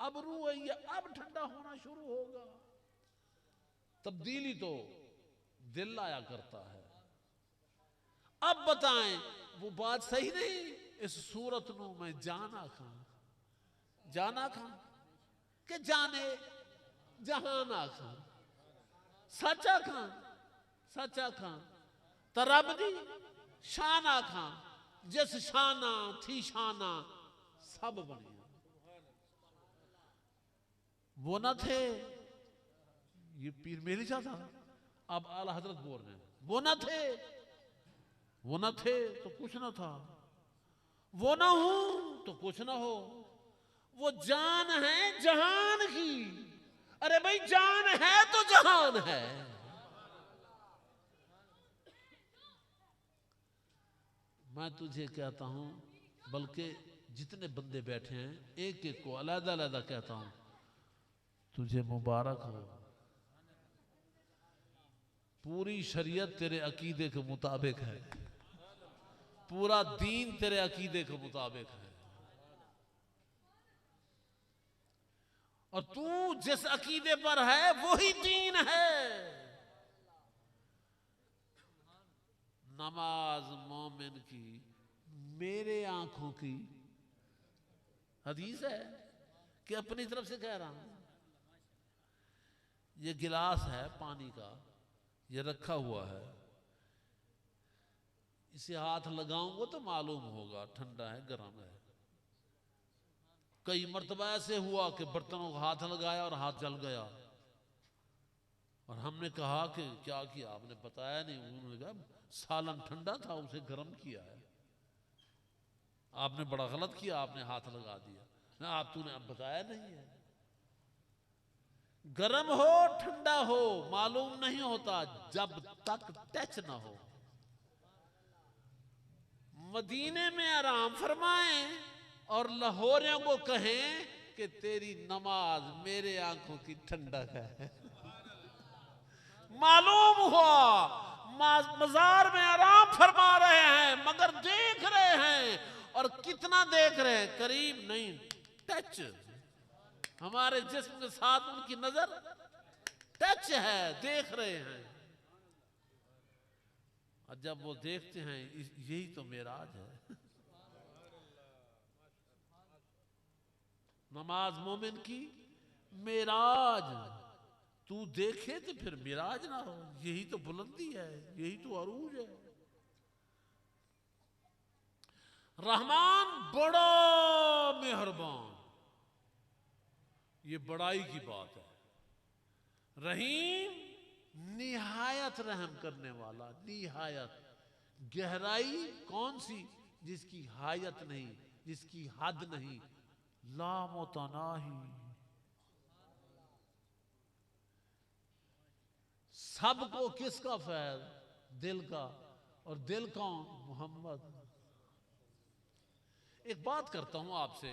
अब रूह आई है, अब ठंडा होना शुरू होगा। तब्दीली तो दिल लाया करता है। अब बताएं, वो बात सही नहीं? इस सूरत नू मैं जाना खां, जाना खां के जाने जहाना खां, सचा खां, सचा खां तरब दी शाना खां, जिस शाना थी शाना सब बनिया। वो न थे, ये पीर मेलिसा था, अब आला हजरत बोल रहे हैं। वो न थे, वो न थे तो कुछ न था, वो ना हूं तो कुछ ना हो। वो जान है जहान की, अरे भाई जान है तो जहान है। मैं तुझे कहता हूं, बल्कि जितने बंदे बैठे हैं एक एक को अलग अलग कहता हूं, तुझे मुबारक हो। पूरी शरीयत तेरे अकीदे के मुताबिक है, पूरा दीन तेरे अकीदे के मुताबिक है, और तू जिस अकीदे पर है वही दीन है। नमाज मोमिन की मेरे आंखों की, हदीस है कि अपनी तरफ से कह रहा हूं। ये गिलास है पानी का, ये रखा हुआ है, इसे हाथ लगाऊंगा तो मालूम होगा ठंडा है गर्म है। कई मर्तबा ऐसे हुआ कि बर्तनों को हाथ लगाया और हाथ जल गया, और हमने कहा कि क्या किया आपने? बताया नहीं। उन्होंने कहा सालन ठंडा था, उसे गर्म किया है। आपने बड़ा गलत किया, आपने हाथ लगा दिया ना, आप तूने अब बताया नहीं है। गर्म हो ठंडा हो मालूम नहीं होता जब तक टच ना हो। मदीने में आराम फरमाएं और लाहौरियों को कहें कि तेरी नमाज मेरे आंखों की ठंडक है। मालूम हुआ मजार में आराम फरमा रहे हैं मगर देख रहे हैं, और कितना देख रहे हैं? करीब नहीं, टच। हमारे जिस्म के साथ उनकी नजर टच है, देख रहे हैं। और जब वो देखते हैं, यही तो मेराज है। नमाज मोमिन की मेराज, तू देखे तो फिर मिराज ना हो। यही तो बुलंदी है, यही तो अरूज है। रहमान बड़ा मेहरबान, ये बड़ाई की बात है। रहीम निहायत रहम करने वाला, निहायत। गहराई कौन सी? जिसकी हायत नहीं, जिसकी हद नहीं, लामुतनाही। सबको किसका फैल? दिल का। और दिल कौन? मोहम्मद। एक बात करता हूं आपसे,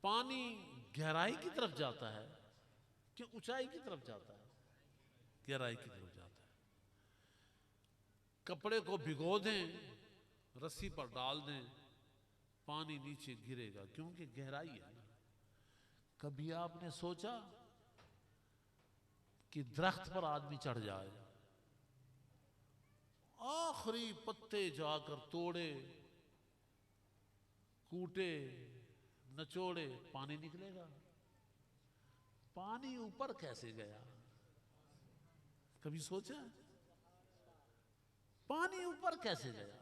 पानी गहराई की तरफ जाता है कि ऊंचाई की तरफ जाता है? गहराई की तरफ जाता है। कपड़े को भिगो दें, रस्सी पर डाल दें, पानी नीचे गिरेगा, क्योंकि गहराई है ना। कभी आपने सोचा कि दरख्त पर आदमी चढ़ जाए, आखिरी पत्ते जाकर तोड़े, कूटे, नचोड़े, पानी निकलेगा? पानी ऊपर कैसे गया? कभी सोचा? पानी ऊपर कैसे गया?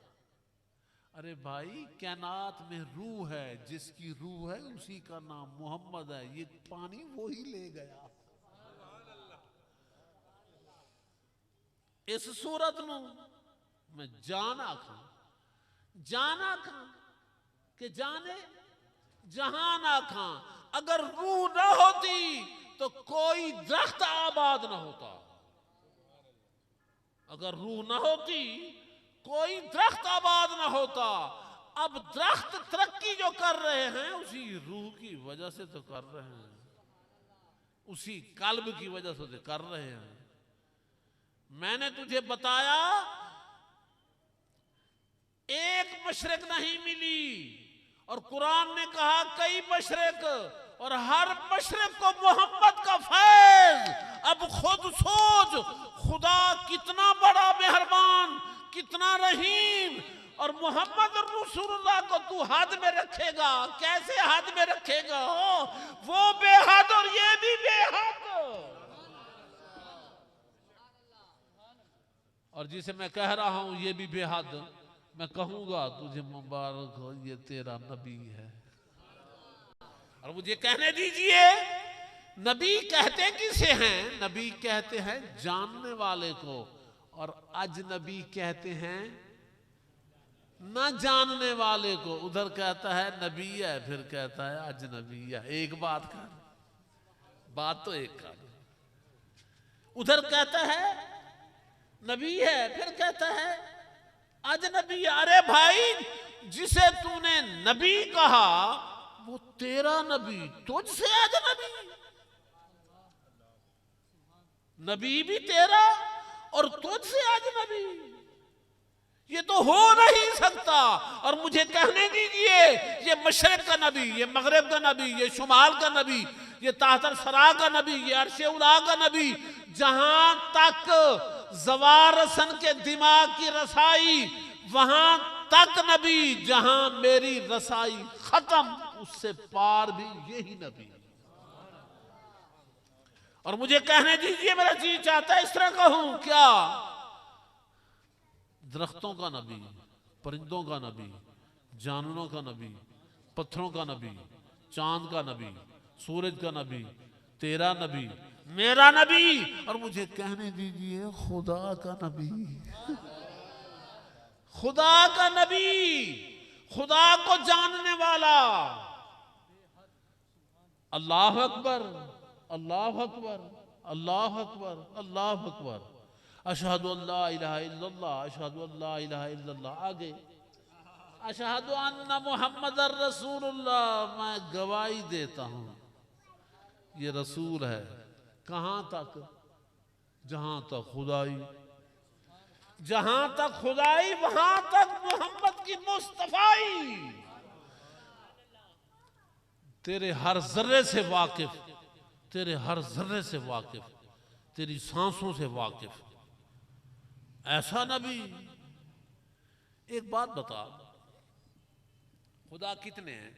अरे भाई, कायनात में रूह है, जिसकी रूह है उसी का नाम मोहम्मद है। ये पानी वो ही ले गया। इस सूरत नू मैं जाना खां, जाना खां कि जाने जहाना खां। अगर रूह ना होती तो कोई दरख्त आबाद ना होता। अगर रूह ना होती कोई दरख्त आबाद ना होता। अब दरख्त तरक्की जो कर रहे हैं उसी रूह की वजह से तो कर रहे हैं। उसी कल्ब की वजह से कर रहे हैं। मैंने तुझे बताया एक मशरक नहीं मिली, और कुरान ने कहा कई मशरक, और हर मशरक को मोहम्मद का फैज। अब खुद सोच, खुदा कितना बड़ा मेहरबान, कितना रहीम, और मोहम्मद रसूलुल्लाह को तू हद में रखेगा, कैसे हद में रखेगा? हो वो बेहद और ये भी बेहद। और जिसे मैं कह रहा हूं ये भी बेहद, मैं कहूंगा तुझे मुबारक हो, ये तेरा नबी है। और मुझे कहने दीजिए, नबी कहते किसे हैं? नबी कहते हैं जानने वाले को, और अजनबी कहते हैं न जानने वाले को। उधर कहता है नबी है, फिर कहता है अजनबी है। एक बात कर, बात तो एक कर। उधर कहता है नबी है, फिर कहता है अजनबी। अरे भाई, जिसे तूने नबी कहा वो तेरा नबी, तुझसे अजनबी। नबी भी तेरा और तुझसे अजनबी, ये तो हो नहीं सकता। और मुझे कहने दीजिए, ये मशरक का नबी, ये मगरिब का नबी, ये शुमाल का नबी, ये ताहतर सरा का नबी, ये अर्शे उला का नबी, जहां तक जवारसन के दिमाग की रसाई वहां तक नबी, जहां मेरी रसाई खत्म उससे पार भी यही नबी। और मुझे कहने दीजिए, मेरा जी चाहता है इस तरह कहूं क्या? दरख्तों का नबी, परिंदों का नबी, जानवरों का नबी, पत्थरों का नबी, चांद का नबी, सूरज का नबी, तेरा नबी, मेरा नबी, और मुझे कहने दीजिए खुदा का नबी। खुदा का नबी, खुदा को जानने वाला। अल्लाह अकबर, अल्लाह अकबर, अल्लाह अकबर, अल्लाह अकबर, अशहदु अल्ला इलाहा इल्लल्लाह, अशहदु अल्ला इलाहा इल्लल्लाह। आगे अशहदु अन्ना मुहम्मदर रसूलुल्लाह, मैं गवाही देता हूं ये रसूल है। कहां तक? जहां तक खुदाई, जहां तक खुदाई वहां तक मोहम्मद की मुस्तफाई। तेरे हर जर्रे से वाकिफ, तेरे हर जर्रे से वाकिफ, तेरी सांसों से वाकिफ, ऐसा नबी। एक बात बता, खुदा कितने हैं?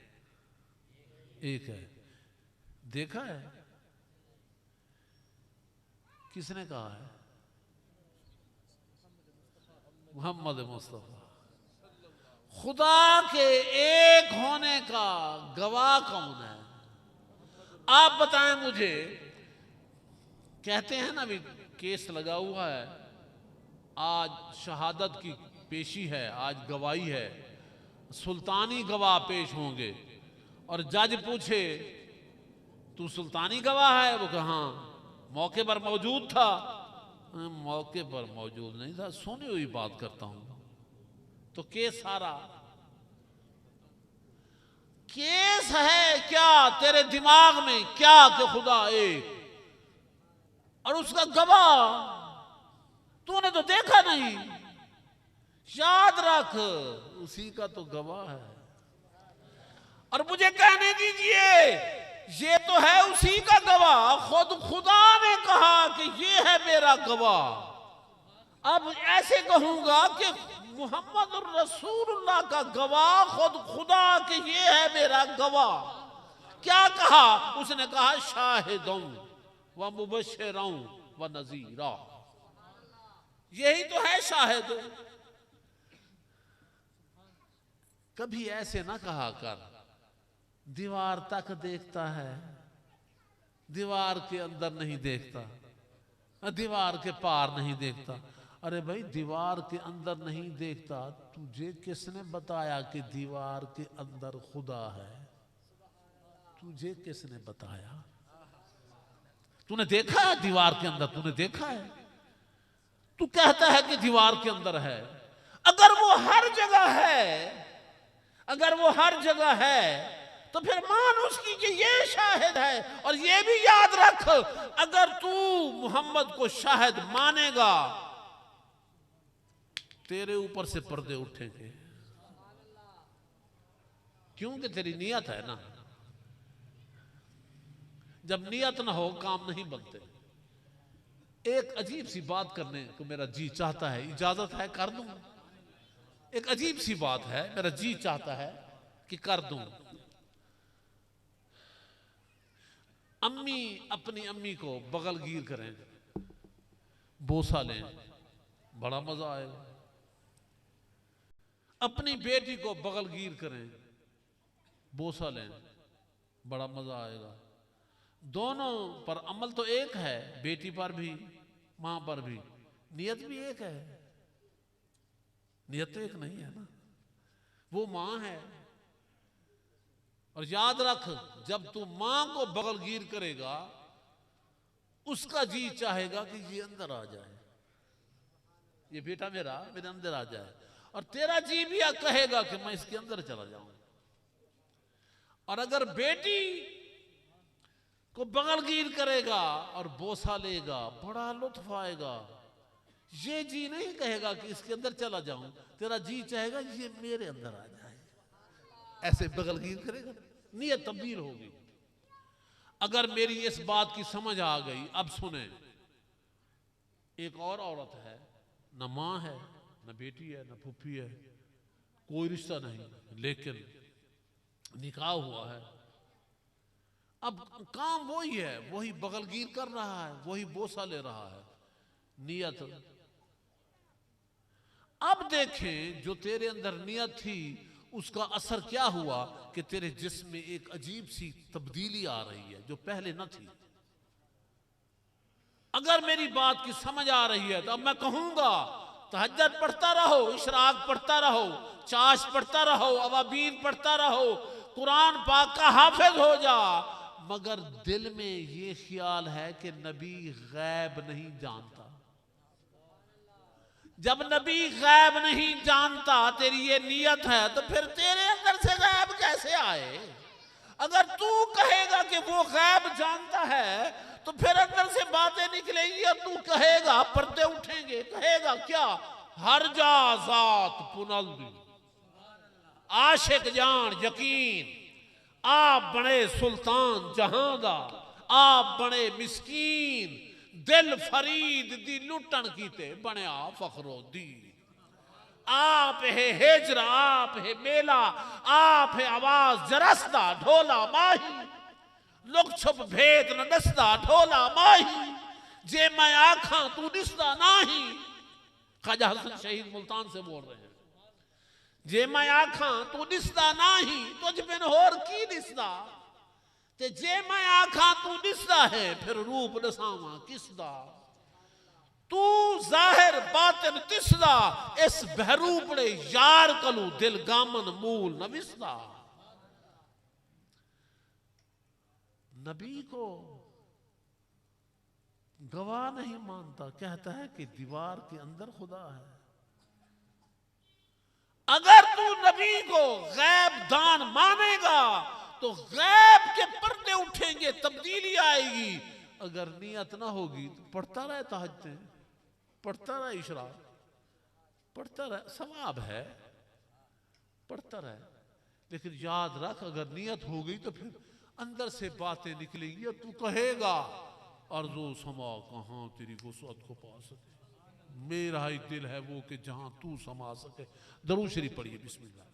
एक है। देखा है? किसने कहा है? मोहम्मद मुस्तफा। खुदा के एक होने का गवाह कौन है? आप बताएं मुझे। कहते हैं ना, अभी केस लगा हुआ है, आज शहादत की पेशी है, आज गवाही है, सुल्तानी गवाह पेश होंगे, और जज पूछे तू सुल्तानी गवाह है? वो कहा हाँ। मौके पर मौजूद था? मौके पर मौजूद नहीं था, सुनी हुई बात करता हूं। तो केस सारा केस है क्या तेरे दिमाग में? क्या कि खुदा एक, और उसका गवाह तूने तो देखा नहीं। याद रख, उसी का तो गवाह है। और मुझे कहने दीजिए, ये तो है उसी का गवाह। खुद खुदा ने कहा कि ये है मेरा गवाह। अब ऐसे कहूंगा कि मोहम्मद रसूलुल्लाह का गवाह खुद खुदा कि ये है मेरा गवाह। क्या कहा उसने? कहा शाहिदों व मुबश्शिरों व नज़ीरा। यही तो है शाहिद। कभी ऐसे ना कहा कर, दीवार तक देखता है, दीवार के अंदर नहीं देखता, दीवार के पार नहीं देखता। अरे भाई, दीवार के अंदर नहीं देखता, तुझे किसने बताया कि दीवार के अंदर खुदा है? तुझे किसने बताया? तूने देखा है दीवार के अंदर? तूने देखा है? तू कहता है कि दीवार के अंदर है। अगर वो हर जगह है, अगर वो हर जगह है, तो फिर मान उसकी कि ये शाहिद है। और ये भी याद रख, अगर तू मोहम्मद को शाहिद मानेगा तेरे ऊपर से पर्दे उठेंगे, क्योंकि तेरी नियत है ना। जब नियत ना हो काम नहीं बनते। एक अजीब सी बात करने को मेरा जी चाहता है, इजाजत है कर दूं? एक अजीब सी बात है, मेरा जी चाहता है कि कर दूं। अम्मी अपनी अम्मी को बगलगीर करें, बोसा लें, बड़ा मजा आएगा। अपनी बेटी को बगलगीर करें, बोसा लें, बड़ा मजा आएगा। दोनों पर अमल तो एक है, बेटी पर भी मां पर भी, नियत भी एक है। नियत तो एक नहीं है ना, वो मां है। और याद रख, जब तू मां को बगलगीर करेगा उसका जी चाहेगा कि ये अंदर आ जाए, ये बेटा मेरा मेरे अंदर आ जाए। और तेरा जी भी कहेगा कि मैं इसके अंदर चला जाऊं। और अगर बेटी को बगलगीर करेगा और बोसा लेगा, बड़ा लुत्फ आएगा। ये जी नहीं कहेगा कि इसके अंदर चला जाऊं, तेरा जी चाहेगा ये मेरे अंदर आ जाए। ऐसे बगलगीर करेगा, नियत तब्दील होगी। अगर मेरी इस बात की समझ आ गई, अब सुने, एक और औरत है, न मां है, न बेटी है, न फूफी है, कोई रिश्ता नहीं, लेकिन निकाह हुआ है। अब काम वही है, वही बगलगीर कर रहा है, वही बोसा ले रहा है, नियत। अब देखें जो तेरे अंदर नियत थी उसका असर क्या हुआ कि तेरे जिस्म में एक अजीब सी तब्दीली आ रही है जो पहले न थी। अगर मेरी बात की समझ आ रही है तो अब मैं कहूंगा तहज्जुद पढ़ता रहो, इशराक पढ़ता रहो, चाश पढ़ता रहो, अवाबीन पढ़ता रहो, कुरान पाक का हाफिज हो जा, मगर दिल में ये ख्याल है कि नबी गैब नहीं जानता। जब नबी गैब नहीं जानता, तेरी ये नियत है, तो फिर तेरे अंदर से गैब कैसे आए? अगर तू कहेगा कि वो गैब जानता है तो फिर अंदर से बातें निकलेंगी और तू कहेगा, पर्दे उठेंगे, कहेगा क्या? हर जा जात पुनल्दी, आशिक जान यकीन, आप बड़े सुल्तान जहां दा, आप बड़े मिस्कीन, दिल फरीद दी लुटन कीते बनया फखरो दी। आप है हिजर, आप है मेला, आप है आवाज जरसदा ढोला माही, लुक छुप भेद न दसदा ढोला माही, जे मैं आखा तू दिसदा नाही। ख्वाजा हसन शहीद मुल्तान से बोल रहे हैं, जे मैं आखा तू दिसदा नाही, तुझ बिन होर की दिसदा, ते जे मैं आखा तू दिसदा है, फिर रूप दसावा किसदा। तू जाहिर बातिन तिसदा, इस बहरूपड़े यार कलू दिल गामन मूल न विसदा। नबी को गवाह नहीं मानता, कहता है कि दीवार के अंदर खुदा है। अगर तू नबी को गैब दान मानेगा तो गैब के पर्दे उठेंगे, तब्दीली आएगी। अगर नियत ना होगी तो पढ़ता रहे तहज्जुद, पढ़ता रहे इशराक, पढ़ता रहे, सवाब है, पढ़ता रहे। लेकिन याद रख, अगर नियत हो गई तो फिर अंदर से बातें निकलेंगी और तू कहेगा अर्ज़ो समा कहां तेरी वुसअत को पा सके, मेरा ही दिल है वो कि जहां तू समा सके। दरूद शरीफ पढ़िए, बिस्मिल्लाह।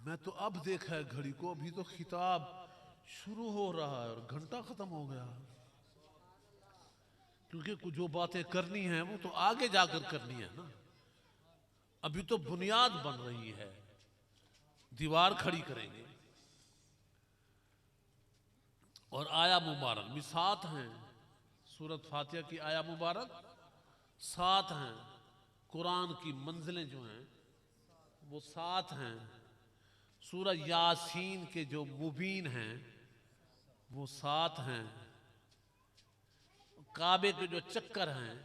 मैं तो अब देखा है घड़ी को, अभी तो खिताब शुरू हो रहा है और घंटा खत्म हो गया। क्योंकि कुछ जो बातें करनी है वो तो आगे जाकर करनी है ना, अभी तो बुनियाद बन रही है, दीवार खड़ी करेंगे। और आया मुबारक भी साथ हैं, सूरत फातिहा की आया मुबारक साथ हैं, कुरान की मंजिलें जो हैं वो साथ हैं। सूरह यासीन के जो मुबीन हैं वो 7 हैं, काबे के जो चक्कर हैं,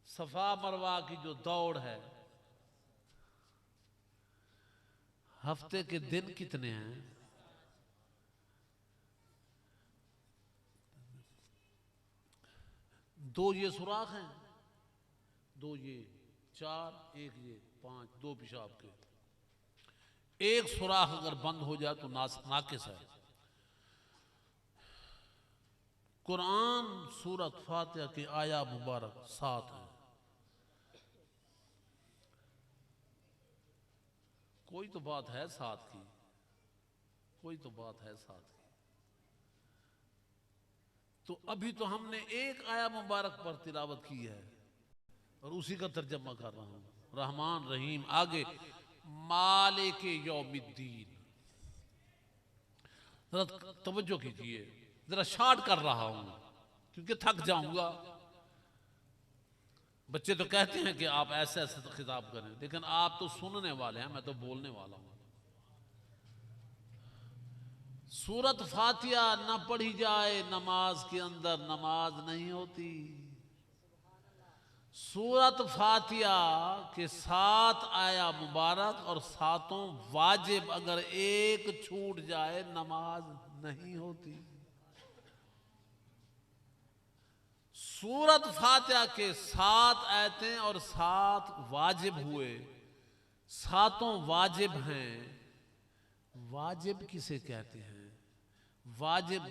सफा मरवा की जो दौड़ है, हफ्ते के दिन कितने हैं? 2 ये सुराख हैं, 2 ये, 4, 1 ये, 5, 2 पेशाब के। एक सुराख अगर बंद हो जाए तो नाकिस है। कुरान सूरत फातिहा की आया मुबारक 7 है। कोई तो बात है 7 की, कोई तो बात है 7 की। तो अभी तो हमने एक आया मुबारक पर तिलावत की है और उसी का तर्जमा कर रहा हूं। रहमान रहीम, आगे मालिक यौमिद्दीन। जरा तवज्जो कीजिए, जरा शॉर्ट कर रहा हूं क्योंकि थक जाऊंगा। बच्चे तो कहते हैं कि आप ऐसे ऐसे तो खिताब करें, लेकिन आप तो सुनने वाले हैं, मैं तो बोलने वाला हूं। सूरत फातिहा न पढ़ी जाए नमाज के अंदर नमाज नहीं होती। सूरत फातिहा के 7 आया मुबारक और 7 वाजिब अगर एक छूट जाए नमाज नहीं होती। सूरत फातिहा के 7 आयतें और 7 वाजिब हुए, 7 वाजिब हैं। वाजिब किसे कहते हैं? वाजिब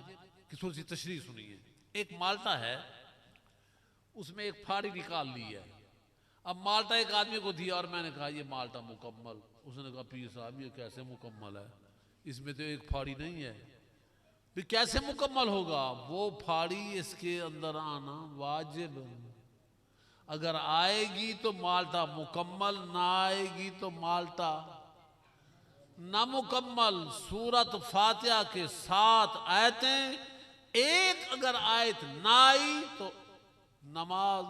की थोड़ी सी तशरीह सुनिए। एक माल्टा है, उसमें एक फाड़ी निकाल ली है। अब माल्टा एक आदमी को दिया और मैंने कहा ये माल्टा मुकम्मल। उसने कहा पीर साहब ये कैसे मुकम्मल है, इसमें तो एक फाड़ी नहीं है। फिर कैसे मुकम्मल होगा? वो फाड़ी इसके अंदर आना वाजिब। अगर आएगी तो माल्टा मुकम्मल, ना आएगी तो माल्टा नामुकम्मल। सूरत फातिहा के 7 आयतें, एक अगर आयत ना आई तो नमाज।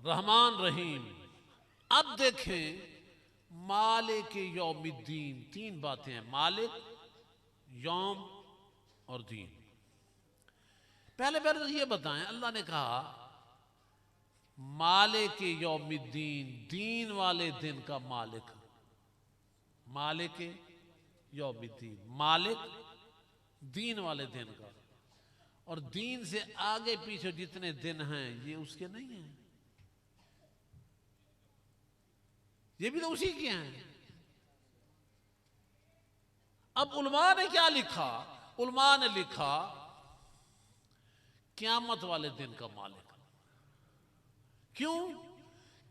रहमान रहीम। अब देखें मालिक यौमिद्दीन, 3 बातें हैं, मालिक, यौम और दीन। पहले तो ये बताएं, अल्लाह ने कहा मालिक यौमिद्दीन, दीन वाले दिन का मालिक। मालिक यौमिद्दीन, मालिक दीन वाले दिन का। और दीन से आगे पीछे जितने दिन हैं ये उसके नहीं हैं, ये भी तो उसी के हैं। अब उलमा ने क्या लिखा? उलमा ने लिखा क़यामत वाले दिन का मालिक। क्यों?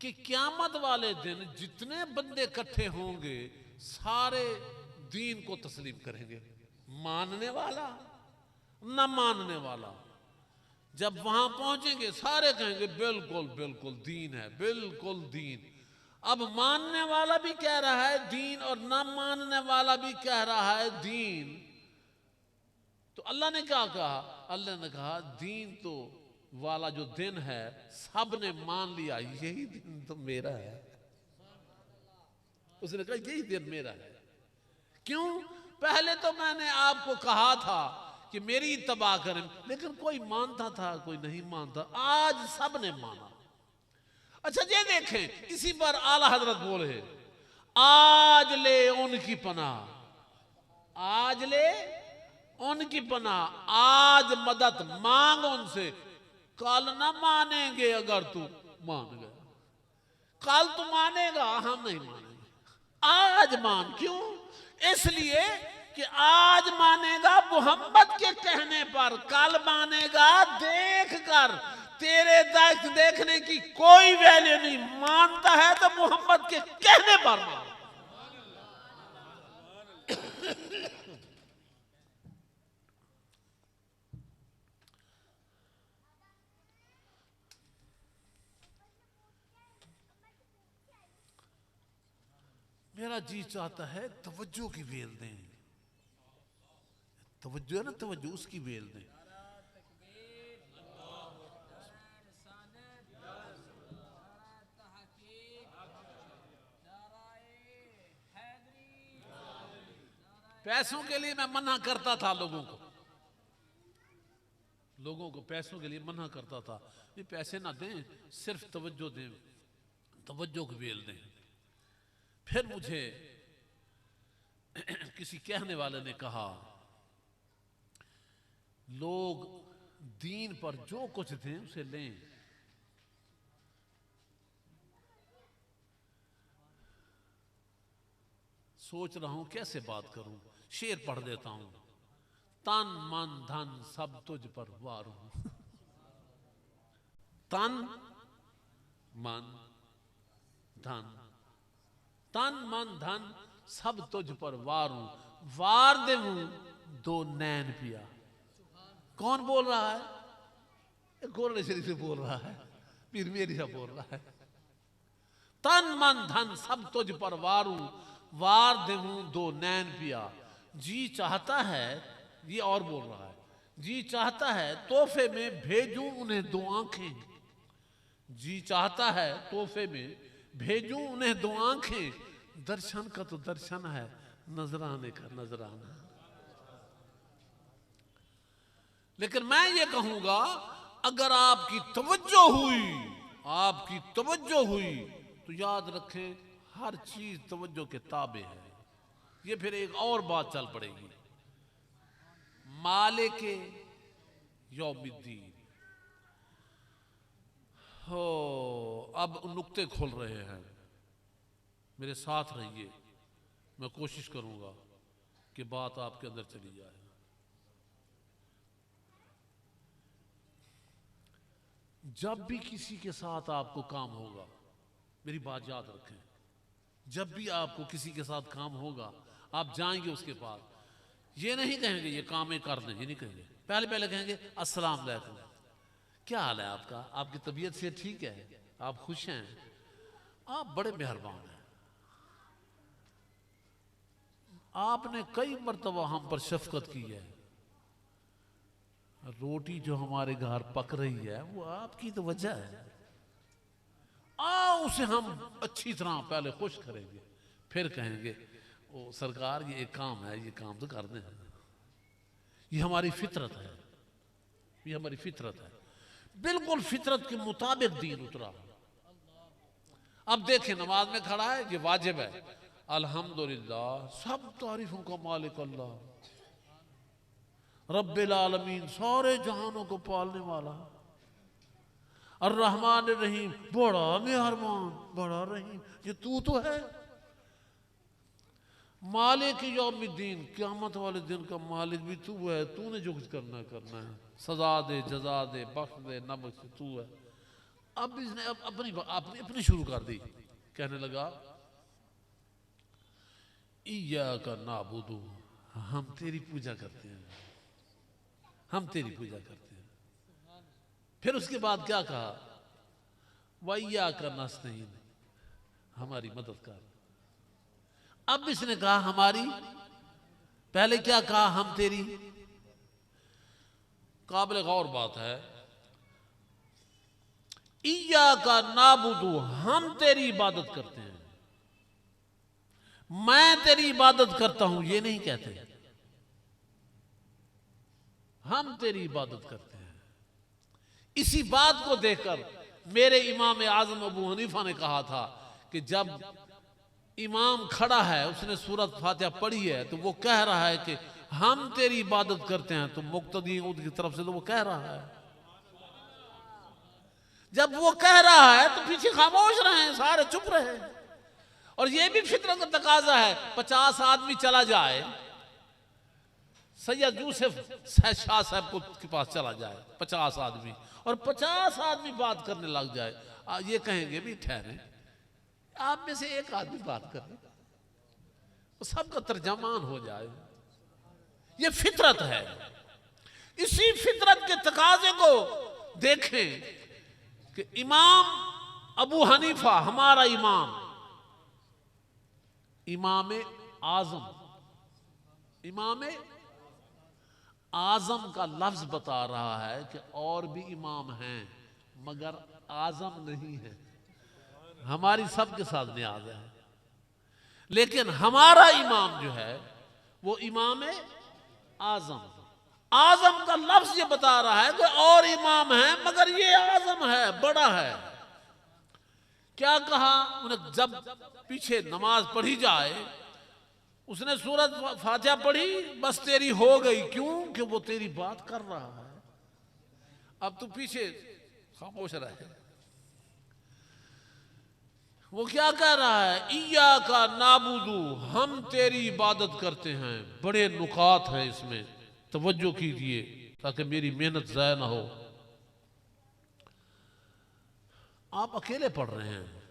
कि क़यामत वाले दिन जितने बंदे इकट्ठे होंगे सारे दीन को तस्लीम करेंगे, मानने वाला न मानने वाला। जब वहां पहुंचेंगे सारे कहेंगे बिल्कुल बिल्कुल दीन है, बिल्कुल दीन। अब मानने वाला भी कह रहा है दीन और न मानने वाला भी कह रहा है दीन। तो अल्लाह ने क्या कहा? अल्लाह ने कहा दीन तो वाला जो दिन है सब ने मान लिया यही दिन तो मेरा है। उसने कहा यही दिन मेरा है। क्यों? पहले तो मैंने आपको कहा था कि मेरी इत्तबा करें, लेकिन कोई मानता था कोई नहीं मानता, आज सब ने माना। अच्छा ये देखें, इसी पर आला हजरत बोले आज ले उनकी पनाह, आज ले उनकी पनाह, आज मदद मांग उनसे, कल ना मानेंगे अगर तू मान गया। कल तू मानेगा, हम नहीं मानेंगे, आज मान। क्यों? इसलिए कि आज मानेगा मोहम्मद के कहने पर, कल मानेगा देख कर। तेरे देखने की कोई वैल्यू नहीं, मानता है तो मोहम्मद के कहने पर मान। मेरा जी चाहता है तवज्जो की बेल दें, तवज्जो है ना, तवज्जो उसकी बेल दें। पैसों के लिए मैं मना करता था लोगों को पैसों के लिए मना करता था, ये पैसे ना दें, सिर्फ तवज्जो दें, तवज्जो की बेल दें। फिर मुझे किसी कहने वाले ने कहा, लोग दीन पर जो कुछ दें उसे लें। सोच रहा हूं कैसे बात करूं, शेर पढ़ देता हूं। तन मन धन सब तुझ पर वारूं, तन मन धन, तन मन धन सब तुझ पर वारूं, वार देऊं दो नैन पिया। कौन बोल रहा है? गोरले शरीफ से बोल रहा है, पीर मेरी साहब बोल रहा है। तन मन धन सब तुझ पर वारूं, वार देऊं दो नैन पिया। जी चाहता है, ये और बोल रहा है, जी चाहता है तोहफे में भेजूं उन्हें दो आंखें। जी चाहता है तोहफे में भेजूं उन्हें दो आंखें। दर्शन का तो दर्शन है, नजराने का नजराना। लेकिन मैं ये कहूंगा, अगर आपकी तवज्जो हुई तो याद रखें हर चीज तवज्जो के ताबे है। ये फिर एक और बात चल पड़ेगी, मालिके यौमिद्दीन हो। अब नुक्ते खुल रहे हैं, मेरे साथ रहिए, मैं कोशिश करूंगा कि बात आपके अंदर चली जाए। जब भी किसी के साथ आपको काम होगा, मेरी बात याद रखें, जब भी आपको किसी के साथ काम होगा, आप जाएंगे उसके पास, ये नहीं कहेंगे ये काम है कर दें, ये नहीं कहेंगे। पहले कहेंगे अस्सलाम वालेकुम, क्या हाल है आपका, आपकी तबीयत से ठीक है, आप खुश हैं, आप बड़े मेहरबान हैं, आपने कई मर्तबा हम पर शफकत की है, रोटी जो हमारे घर पक रही है वो आपकी तो वजह है, उसे हम अच्छी तरह पहले खुश करेंगे, फिर कहेंगे ओ सरकार ये एक काम है, ये काम तो कर दें। ये हमारी फितरत है, ये हमारी फितरत है, बिल्कुल फितरत के मुताबिक दीन उतरा। अब देखें नमाज में खड़ा है, ये वाजिब है, अल्हम्दुलिल्लाह सब तारीफों का मालिक अल्लाह, रब्बिल आलमीन सारे जहानों को पालने वाला, अर्रहमान रहीम बड़ा मेहरबान बड़ा रहीम, ये तू तो है। मालिक यौमिद्दीन, क़यामत वाले दिन का मालिक भी तू है, तूने जो कुछ करना है, सजा दे जजा दे बख्श दे न बख्श तू है। अब इसने अपनी शुरू कर दी, कहने लगा इय्याका नाबुदु, हम तेरी पूजा करते हैं, हम तेरी पूजा करते हैं। फिर उसके बाद क्या कहा, वइय्याका नस्तईन, हमारी मदद कर। अब इसने कहा हमारी, पहले क्या कहा, हम तेरी। काबिल गौर बात है, इय्याका नाबुदु, हम तेरी इबादत करते हैं, मैं तेरी इबादत करता हूं ये नहीं कहते, हम तेरी इबादत करते हैं। इसी बात को देखकर मेरे इमाम आजम अबू हनीफा ने कहा था कि जब इमाम खड़ा है, उसने सूरत फातिहा पढ़ी है, तो वो कह रहा है कि हम तेरी इबादत करते हैं, तो मुक्तदी की तरफ से तो वो कह रहा है। जब वो कह रहा है तो पीछे खामोश रहे, सारे चुप रहे। और ये भी फितरत का तकाजा है, 50 आदमी चला जाए, सैयद यूसुफ शाह साहब के पास चला जाए 50 आदमी, और 50 आदमी बात करने लग जाए, ये कहेंगे भी ठहरे, आप में से एक आदमी बात कर ले, तो सबका तर्जमान हो जाए। ये फितरत है। इसी फितरत के तकाजे को देखें कि इमाम अबू हनीफा, हमारा इमाम, इमाम आजम, इमाम आजम का लफ्ज बता रहा है कि और भी इमाम हैं मगर आजम नहीं है। हमारी सबके साथ न्याज है, लेकिन हमारा इमाम जो है वो इमाम आजम। आजम का लफ्ज ये बता रहा है कि और इमाम है मगर ये आजम है, बड़ा है। क्या कहा उन्हें? जब पीछे नमाज पढ़ी जाए, उसने सूरत फातिहा पढ़ी, बस तेरी हो गई। क्यों? कि वो तेरी बात कर रहा है। अब तू पीछे खामोश रहे। वो क्या कह रहा है? इया का नाबुदू, हम तेरी इबादत करते हैं। बड़े नुकात हैं इसमें, तवज्जो कीजिए ताकि मेरी मेहनत ज़ाया ना हो। आप अकेले पढ़ रहे हैं,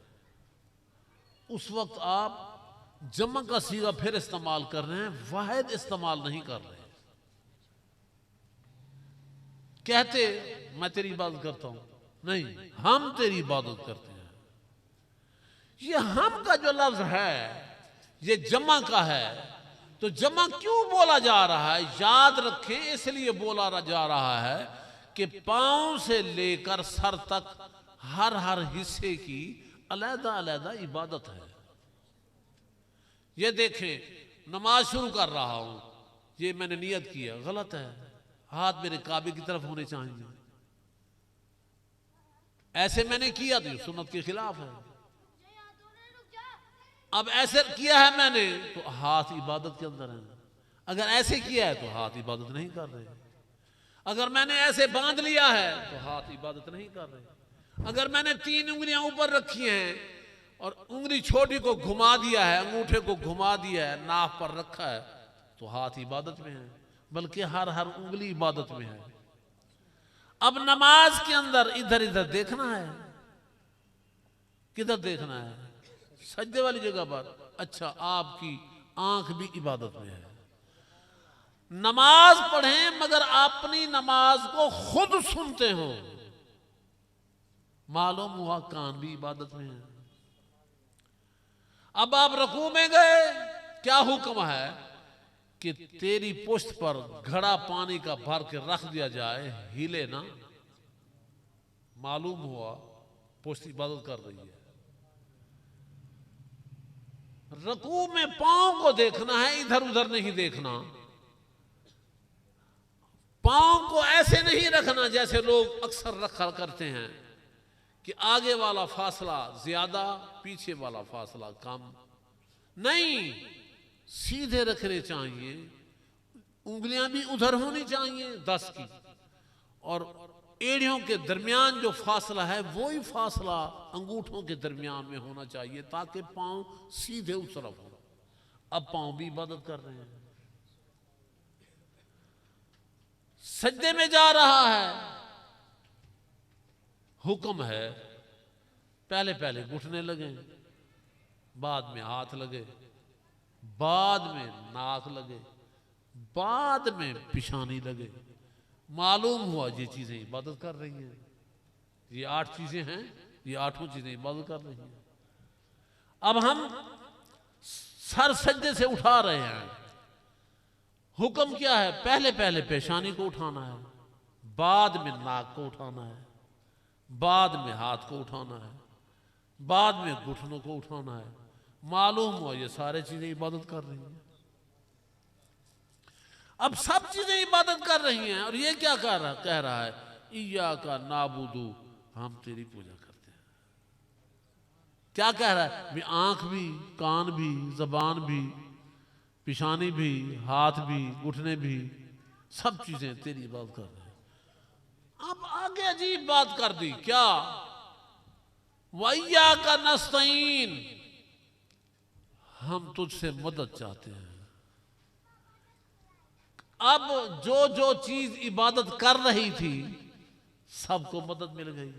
उस वक्त आप जमा का सीगा फिर इस्तेमाल कर रहे हैं, वाहिद इस्तेमाल नहीं कर रहे। कहते मैं तेरी इबादत करता हूं, नहीं, हम तेरी इबादत करते हैं। ये हम का जो लफ्ज है ये जमा का है, तो जमा क्यों बोला जा रहा है? याद रखें, इसलिए बोला जा रहा है कि पांव से लेकर सर तक हर हर हिस्से की अलग अलग इबादत है। ये देखें, नमाज शुरू कर रहा हूं, ये मैंने नियत किया, गलत है। हाथ मेरे काबे की तरफ होने चाहिए। ऐसे मैंने किया तो सुन्नत के खिलाफ है। अब ऐसे किया है मैंने तो हाथ इबादत के अंदर है। अगर ऐसे किया है तो हाथ इबादत नहीं कर रहे। अगर मैंने ऐसे बांध लिया है तो हाथ इबादत नहीं कर रहे। अगर मैंने 3 उंगलियां ऊपर रखी हैं और उंगली छोटी को घुमा दिया है, अंगूठे को घुमा दिया है, नाक पर रखा है, तो हाथ इबादत में है, बल्कि हर हर उंगली इबादत में है। अब नमाज के अंदर इधर इधर देखना है। किधर देखना है? सजदे वाली जगह पर। अच्छा, आपकी आंख भी इबादत में है। नमाज पढ़ें मगर अपनी नमाज को खुद सुनते हो, मालूम हुआ कान भी इबादत में है। अब आप रुकू में गए, क्या हुक्म है कि तेरी पुश्त पर घड़ा पानी का भर के रख दिया जाए, हिले ना। मालूम हुआ पुश्त इबादत कर रही है। रुकू में पांव को देखना है, इधर उधर नहीं देखना। पांव को ऐसे नहीं रखना जैसे लोग अक्सर रखा करते हैं कि आगे वाला फासला ज्यादा, पीछे वाला फासला कम। नहीं, सीधे रखने चाहिए। उंगलियां भी उधर होनी चाहिए 10 की, और एड़ियों के दरमियान जो फासला है वही फासला अंगूठों के दरमियान में होना चाहिए, ताकि पांव सीधे उस तरफ हो। अब पांव भी इबादत कर रहे हैं। सजदे में जा रहा है, हुक्म है पहले पहले घुटने लगे, बाद में हाथ लगे, बाद में नाक लगे, बाद में पिशानी लगे। मालूम हुआ ये चीजें इबादत कर रही हैं। ये 8 चीजें हैं, ये 8 चीजें इबादत कर रही हैं। अब हम सर सजदे से उठा रहे हैं। हुक्म क्या है? पहले पहले पेशानी को उठाना है, बाद में नाक को उठाना है, बाद में हाथ को उठाना है, बाद में घुटनों को उठाना है। मालूम हुआ ये सारे चीजें इबादत कर रही हैं। अब सब चीजें इबादत कर रही हैं, और ये क्या कह रहा है? इया का नाबुदू, हम तेरी पूजा करते हैं। क्या कह रहा है? भी आंख भी, कान भी, जबान भी, पिशानी भी, हाथ भी, घुटने भी, सब चीजें तेरी इबादत कर रहे हैं। अब आगे अजीब बात कर दी। क्या? वैया का नस्तईन, हम तुझसे मदद चाहते हैं। अब जो जो चीज इबादत कर रही थी सबको मदद मिल गई।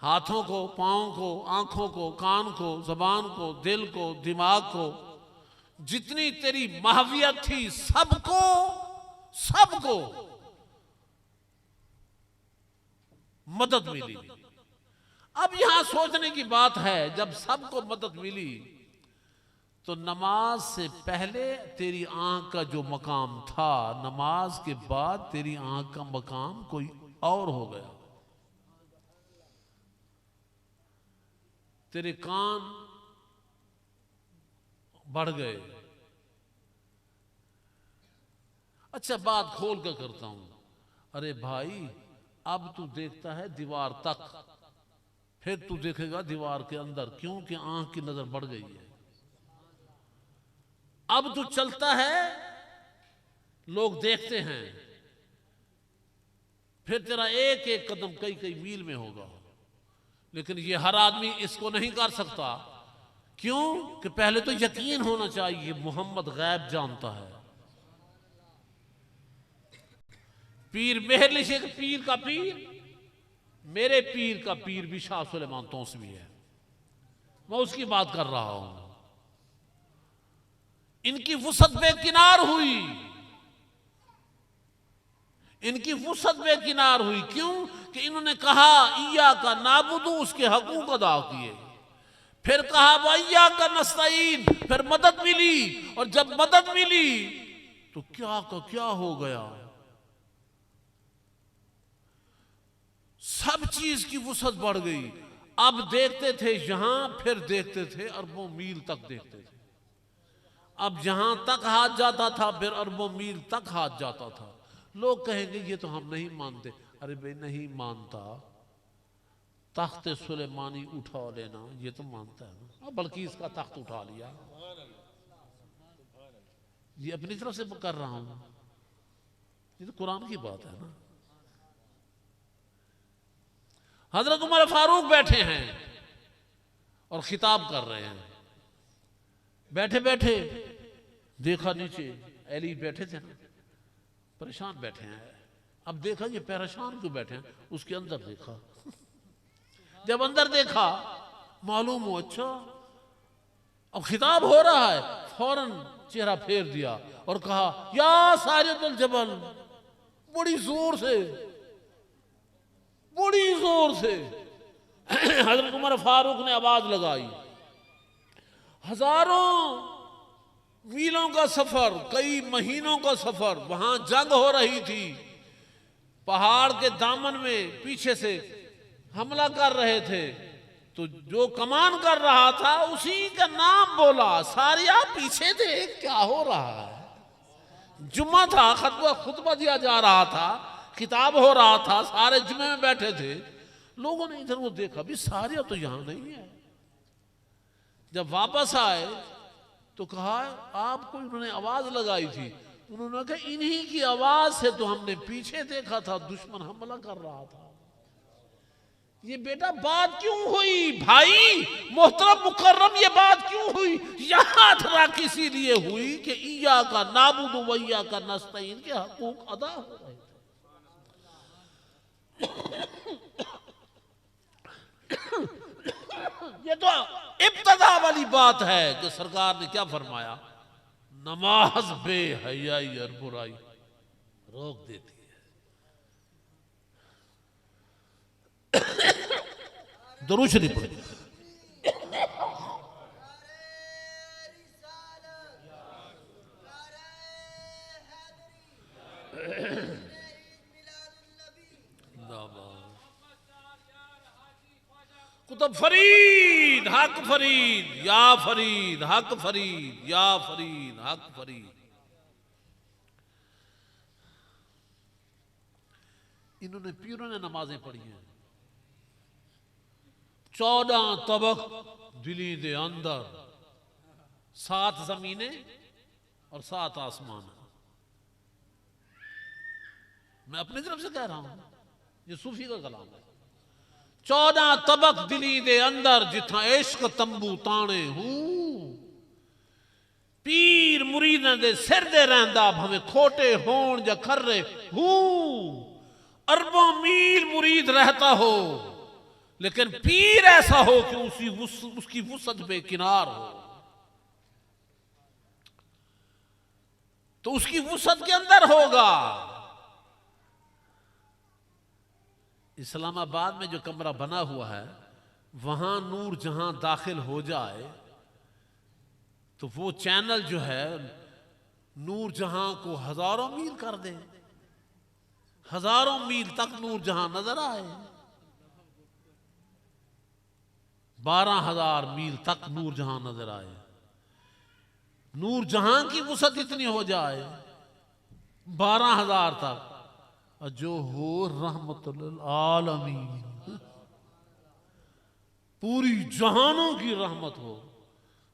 हाथों को, पांव को, आंखों को, कान को, जबान को, दिल को, दिमाग को, जितनी तेरी माहवियत थी सबको मदद मिली। अब यहां सोचने की बात है, जब सबको मदद मिली तो नमाज से पहले तेरी आंख का जो मकाम था, नमाज के बाद तेरी आंख का मकाम कोई और हो गया। तेरे कान बढ़ गए, अच्छा बात खोल कर करता हूं। अरे भाई अब तू देखता है दीवार तक, फिर तू देखेगा दीवार के अंदर, क्योंकि आंख की नजर बढ़ गई है। अब तू चलता है, लोग देखते हैं, फिर तेरा एक एक कदम कई कई मील में होगा। लेकिन ये हर आदमी इसको नहीं कर सकता। क्यों? कि पहले तो यकीन होना चाहिए मोहम्मद गैब जानता है। पीर मेहरली शेख पीर का पीर, मेरे पीर का पीर भी शाह सुलेमान तौसवी है, मैं उसकी बात कर रहा हूं। इनकी वुसअत बेकिनार हुई, इनकी वुसअत बेकिनार हुई। क्यों? कि इन्होंने कहा इया का नाबुदू, उसके हकूक अदा किए। फिर कहा वैया का नस्तईन, फिर मदद मिली, और जब मदद मिली तो क्या का क्या हो गया। सब चीज की वुसअत बढ़ गई। अब देखते थे यहां, फिर देखते थे अरबों मील तक देखते थे। अब जहां तक हाथ जाता था, फिर अरबों मील तक हाथ जाता था। लोग कहेंगे ये तो हम नहीं मानते। अरे भाई नहीं मानता, तख्त सुलेमानी उठा लेना ये तो मानता है ना, बल्कि इसका तख्त उठा लिया, ये अपनी तरफ से कर रहा हूं, ये तो कुरान की बात है ना। हजरत उमर फारूक बैठे हैं और खिताब कर रहे हैं। बैठे बैठे देखा नीचे अली बैठे थे ना, परेशान बैठे हैं। अब देखा ये परेशान क्यों बैठे हैं, उसके अंदर देखा। जब अंदर देखा मालूम हो अच्छा अब खिताब हो रहा है, फौरन चेहरा फेर दिया और कहा या सारियतुल जबल, बड़ी जोर से, बड़ी जोर से हजरत उमर फारूक ने आवाज लगाई। हजारों मीलों का सफर, कई महीनों का सफर, वहां जंग हो रही थी, पहाड़ के दामन में पीछे से हमला कर रहे थे। तो जो कमान कर रहा था उसी का नाम बोला। सारिया पीछे थे, क्या हो रहा है। जुम्मा था, खुतबा दिया जा रहा था, किताब हो रहा था, सारे जुम्मे में बैठे थे। लोगों ने इधर वो देखा, भी सारिया तो यहां नहीं है। जब वापस आए तो कहा आपको इन्होंने आवाज लगाई थी। उन्होंने कहा इन्हीं की आवाज से तो हमने पीछे देखा था, दुश्मन हमला कर रहा था। ये बेटा बात क्यों हुई भाई मोहतरम मुकर्रम, ये बात क्यों हुई? याद रख इसीलिए हुई कि इया का नाबुदु वैया का नस्तईन के हकूक अदा हो रहे थे। ये तो इब्तदा वाली बात है कि सरकार ने क्या फरमाया, नमाज बेहयाई और बुराई रोक देती है। दरूद शरीफ पढ़े। कुतुब फरीद हक फरीद या फरीद हक फरीद या फरीद हक फरीद। इन्होंने पीरों ने नमाजें पढ़ी हैं। 14 तबक दिली दे अंदर, 7 जमीनें और 7 आसमान। मैं अपनी तरफ से कह रहा हूं, ये सूफी का कलाम है। 14 तबक दिली दे अंदर, जिथा इश्क तंबू ताने हूं, पीर मुरीदां दे सिर दे रहिंदा, भवें खोटे होण या खर्रे हूं। अरबों मील मुरीद रहता हो, लेकिन पीर ऐसा हो कि उसकी वुसअत बेकिनार हो। तो उसकी वुसअत के अंदर होगा। इस्लामाबाद में जो कमरा बना हुआ है, वहां नूर जहां दाखिल हो जाए तो वो चैनल जो है नूर जहां को हजारों मील कर दे, हजारों मील तक नूर जहां नजर आए। 12,000 मील तक नूर जहां नजर आए। नूर जहां की वुसअत इतनी हो जाए 12,000 तक, और जो हो रहमतुल आलमीन, पूरी जहानों की रहमत हो,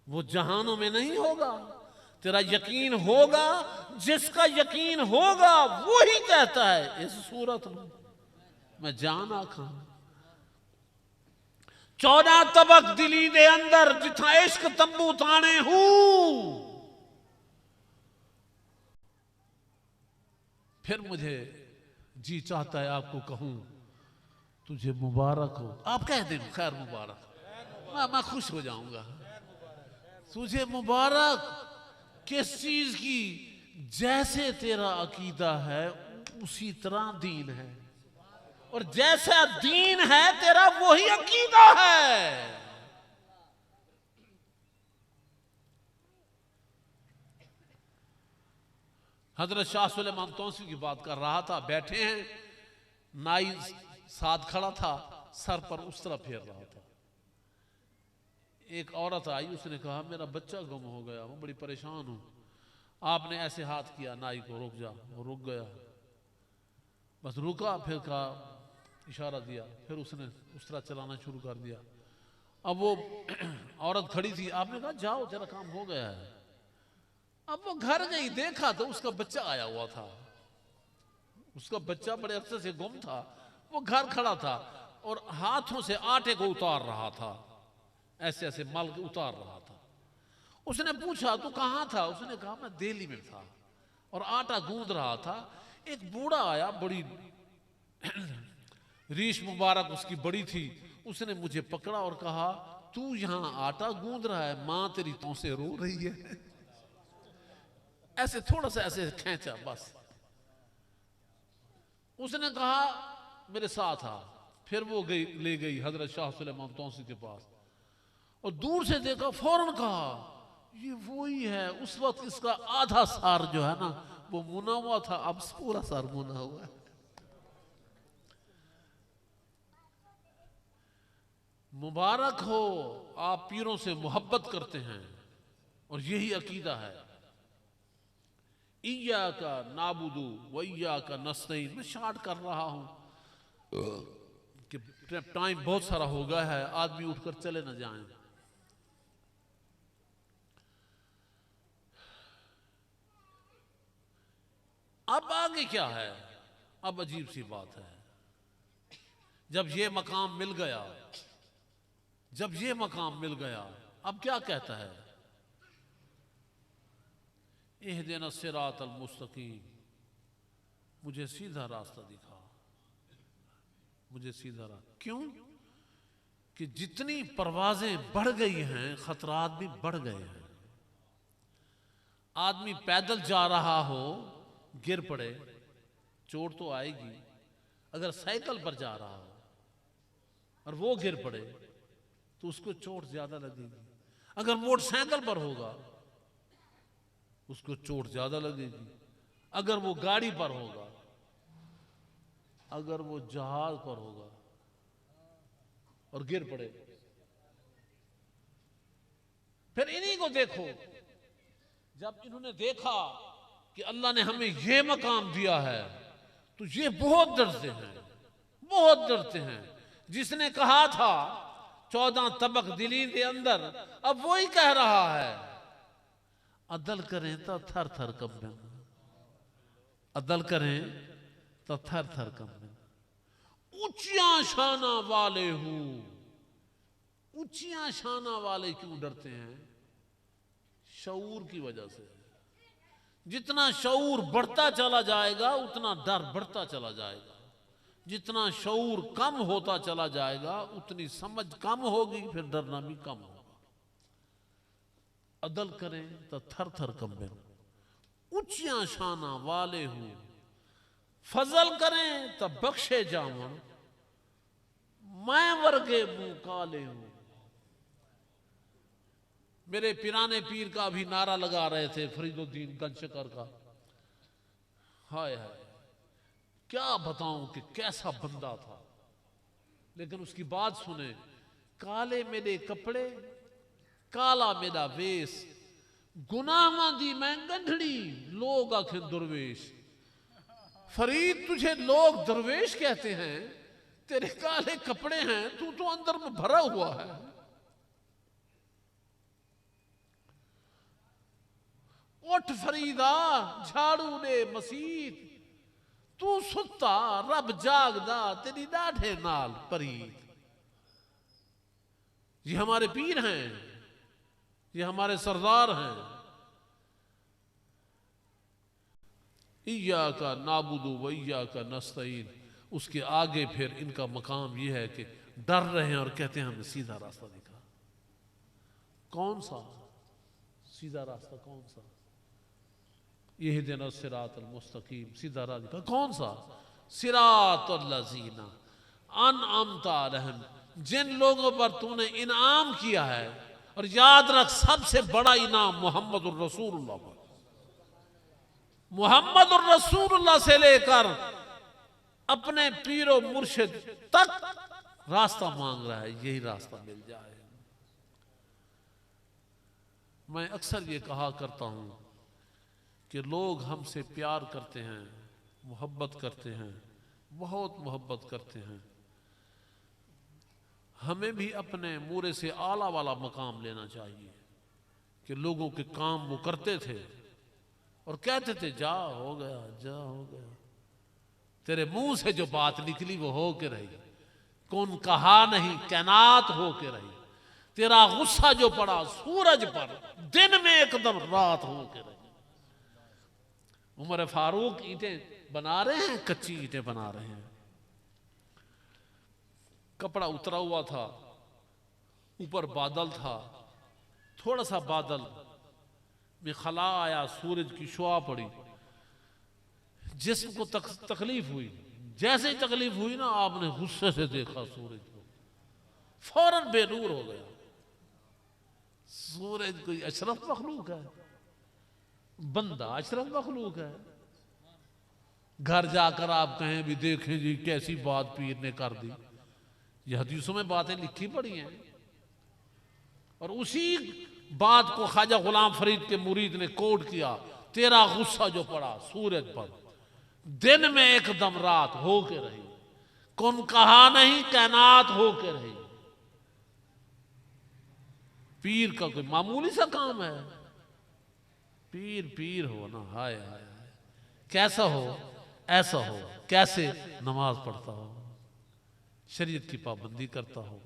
वो जहानों में नहीं होगा। तेरा यकीन होगा, जिसका यकीन होगा वो ही कहता है इस सूरत में मैं जान आखा 14 तबक दिली दे अंदर जिथा इश्क तंबू ताने हूं। फिर मुझे जी चाहता है आपको कहूं, तुझे मुबारक हो। आप कह दें खैर मुबारक, मैं खुश हो जाऊंगा। तुझे मुबारक किस चीज की? जैसे तेरा अकीदा है उसी तरह दीन है, और जैसा दीन है तेरा वही अकीदा है। हजरत शाह सुलेमान तौसी की बात कर रहा था, बैठे हैं, नाई साथ खड़ा था, सर पर उस तरह फेर रहा था। एक औरत आई, उसने कहा मेरा बच्चा गुम हो गया, मैं बड़ी परेशान हूं। आपने ऐसे हाथ किया नाई को, रुक जा। वो रुक गया, बस रुका, फिर कहा, इशारा दिया, फिर उसने उस तरह चलाना शुरू कर दिया। अब वो औरत खड़ी थी, आपने कहा जाओ तेरा काम हो गया है। अब वो घर गई, देखा तो उसका बच्चा आया हुआ था। उसका बच्चा बड़े अरसे से गुम था। वो घर खड़ा था और हाथों से आटे को उतार रहा था, ऐसे ऐसे मल के उतार रहा था। उसने पूछा तू कहां था? उसने कहा मैं दिल्ली में था और आटा गूंद रहा था। एक बूढ़ा आया, बड़ी रीश मुबारक उसकी बड़ी थी। उसने मुझे पकड़ा और कहा तू यहां आटा गूंद रहा है, मां तेरी तो से रो रही है। ऐसे थोड़ा सा ऐसे खींचा बस। उसने कहा मेरे साथ आ। फिर वो गई, ले गई हजरत शाह सुलेमान तौसी के पास, और दूर से देखा, फौरन कहा ये वही है। उस वक्त इसका आधा सार जो है ना वो मुना हुआ था, अब पूरा सार मुना हुआ है। मुबारक हो, आप पीरों से मोहब्बत करते हैं और यही अकीदा है। इया का नाबुदू वैया का नस्तईन। मैं शार्ट कर रहा हूं कि टाइम बहुत सारा हो गया है, आदमी उठकर चले ना जाएं। अब आगे क्या है? अब अजीब सी बात है, जब ये मकाम मिल गया, जब ये मकाम मिल गया, अब क्या कहता है? इहदिना सिरातल मुस्तकीम, मुझे सीधा रास्ता दिखा, मुझे सीधा रास्ता। क्यों? कि जितनी परवाजें बढ़ गई हैं खतरात भी बढ़ गए हैं। आदमी पैदल जा रहा हो, गिर पड़े, चोट तो आएगी। अगर साइकिल पर जा रहा हो और वो गिर पड़े तो उसको चोट ज्यादा लगेगी। अगर मोटरसाइकिल पर होगा उसको चोट ज्यादा लगेगी। अगर वो गाड़ी पर होगा, अगर वो जहाज पर होगा और गिर पड़े, फिर इन्हीं को देखो। जब इन्होंने देखा कि अल्लाह ने हमें ये मकाम दिया है तो ये बहुत डरते हैं, बहुत डरते हैं। जिसने कहा था 14 तबक दिली के अंदर, अब वही कह रहा है अदल करें तो थर थर कंबे, अदल करें तो थर थर कंबे। ऊंचिया शाना वाले हूं, ऊंचिया शाना वाले क्यों डरते हैं? शऊर की वजह से। जितना शऊर बढ़ता चला जाएगा उतना डर बढ़ता चला जाएगा। जितना शऊर कम होता चला जाएगा उतनी समझ कम होगी, फिर डरना भी कम होगा। अदल करें तो थर थर कंबे, ऊंचिया शाना वाले हूं। फजल करें तो बख्शे जावन, मैं वर्गे मुंह काले हूं। मेरे पिराने पीर का भी नारा लगा रहे थे, फरीदुद्दीन गंजशकर का। हाय हाय, क्या बताऊं कि कैसा बंदा था। लेकिन उसकी बात सुने, काले मेरे कपड़े काला मेरा वेश, गुनाह दी मैं गंढड़ी लोग आखिर दुर्वेश। फरीद तुझे लोग दरवेश कहते हैं, तेरे काले कपड़े हैं, तू तो अंदर में भरा हुआ है। उठ फरीदा झाड़ू दे मसीत, तू सुता रब जागदा तेरी डाढ़े नाल परीद। ये हमारे पीर हैं, ये हमारे सरदार हैं। इय्या का नाबुदु व इय्या का नस्तईन, उसके आगे फिर इनका मकाम यह है कि डर रहे हैं और कहते हैं हमें सीधा रास्ता दिखा। कौन सा सीधा रास्ता? कौन सा? इहदिना सिरातल मुस्तकीम, सीधा रास्ता कौन सा? सिरातल लज़ीना अनअमता अलैहिम, जिन लोगों पर तूने इनाम किया है। और याद रख, सबसे बड़ा इनाम मोहम्मदुर रसूलुल्लाह पर। मोहम्मदुर रसूलुल्लाह से लेकर अपने पीरो मुर्शिद तक रास्ता मांग रहा है, यही रास्ता मिल जाए। मैं अक्सर ये कहा करता हूं कि लोग हमसे प्यार करते हैं, मोहब्बत करते हैं, बहुत मोहब्बत करते हैं। हमें भी अपने मूरे से आला वाला मकाम लेना चाहिए कि लोगों के काम वो करते थे और कहते थे जा हो गया, जा हो गया। तेरे मुंह से जो बात निकली वो हो के रही, कौन कहा नहीं कैनात हो के रही। तेरा गुस्सा जो पड़ा सूरज पर, दिन में एकदम रात हो के रही। उमर फारूक ईंटें बना रहे हैं, कच्ची ईंटें बना रहे हैं। कपड़ा उतरा हुआ था, ऊपर बादल था, थोड़ा सा बादल में खला आया, सूरज की शुआ पड़ी, जिस्म को तकलीफ हुई। जैसे ही तकलीफ हुई ना, आपने गुस्से से देखा सूरज को, फौरन बेनूर हो गया। सूरज कोई अशरफ मखलूक है? बंदा अशरफ मखलूक है? घर जाकर आप कहें भी देखें जी कैसी बात पीर ने कर दी, ये हदीसों में बातें लिखी पड़ी हैं। और उसी बात को ख्वाजा गुलाम फरीद के मुरीद ने कोट किया, तेरा गुस्सा जो पड़ा सूरज पर, दिन में एकदम रात हो के रही, कौन कहा नहीं कैनात हो के रही। पीर का कोई मामूली सा काम है? पीर पीर हो ना, हाय हाय हाय, कैसा हो? ऐसा हो कैसे? नमाज पढ़ता हो, शरीयत की पाबंदी करता हो,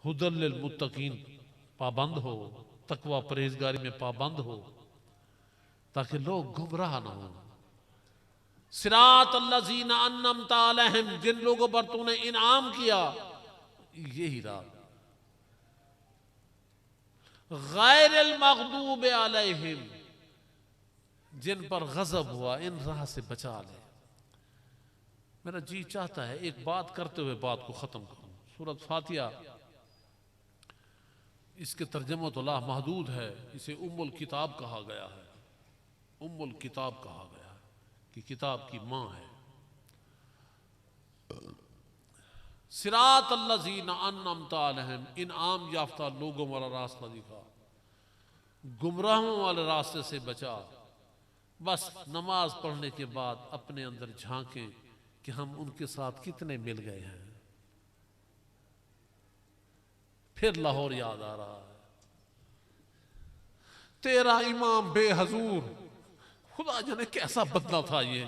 हुदल लिल मुत्तकीन पाबंद हो, तकवा परहेजगारी में पाबंद हो, ताकि लोग गुमराह ना हो। सिरात अल्लज़ीना अन्नमता अलैहिम, जिन लोगों पर तूने इनाम किया, यही राह। गैरिल मग़दूब अलैहिम, जिन पर गजब हुआ, इन राह से बचा ले। मेरा जी चाहता है एक बात करते हुए बात को खत्म करूं। सूरत फातिहा, इसके तर्जमा तो ला महदूद है, इसे उम्मुल किताब कहा गया है। उम्मुल किताब कहा गया है कि किताब की मां है। सिरात अल्लज़ीना अन्नमता अलैहिम, इनाम याफ्ता लोगों वाला रास्ता दिखा, गुमराहों वाले रास्ते से बचा। बस नमाज पढ़ने के बाद अपने अंदर झांकें कि हम उनके साथ कितने मिल गए हैं। फिर लाहौर याद आ रहा है। तेरा इमाम बेहजूर, खुदा जाने कैसा बंदा था ये,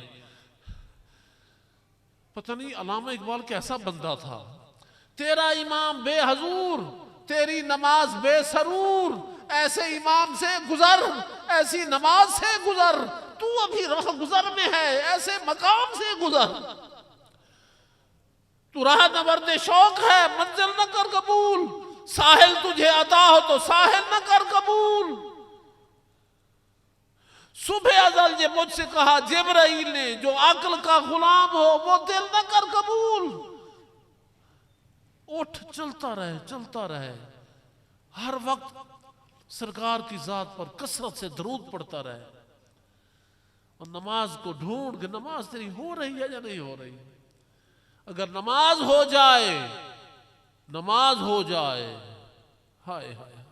पता नहीं अल्लामा इकबाल कैसा बंदा था। तेरा इमाम बेहजूर, तेरी नमाज बेसरूर, ऐसे इमाम से गुजर, ऐसी नमाज से गुजर, तू अभी राह गुजर में है, ऐसे मकाम से गुजर। तू राह नवर्द शौक है, मंजिल न कर कबूल, साहिल तुझे अता हो तो साहिल न कर कबूल। सुबह अजल जे मुझसे कहा जिब्राइल ने, जो अक्ल का गुलाम हो वो दिल न कर कबूल। उठ चलता रहे, चलता रहे, हर वक्त सरकार की जात पर कसरत से दरूद पढ़ता रहे, और नमाज को ढूंढ के, नमाज तेरी हो रही है या नहीं हो रही। अगर नमाज हो जाए, नमाज हो जाए, हाय हाय हाय।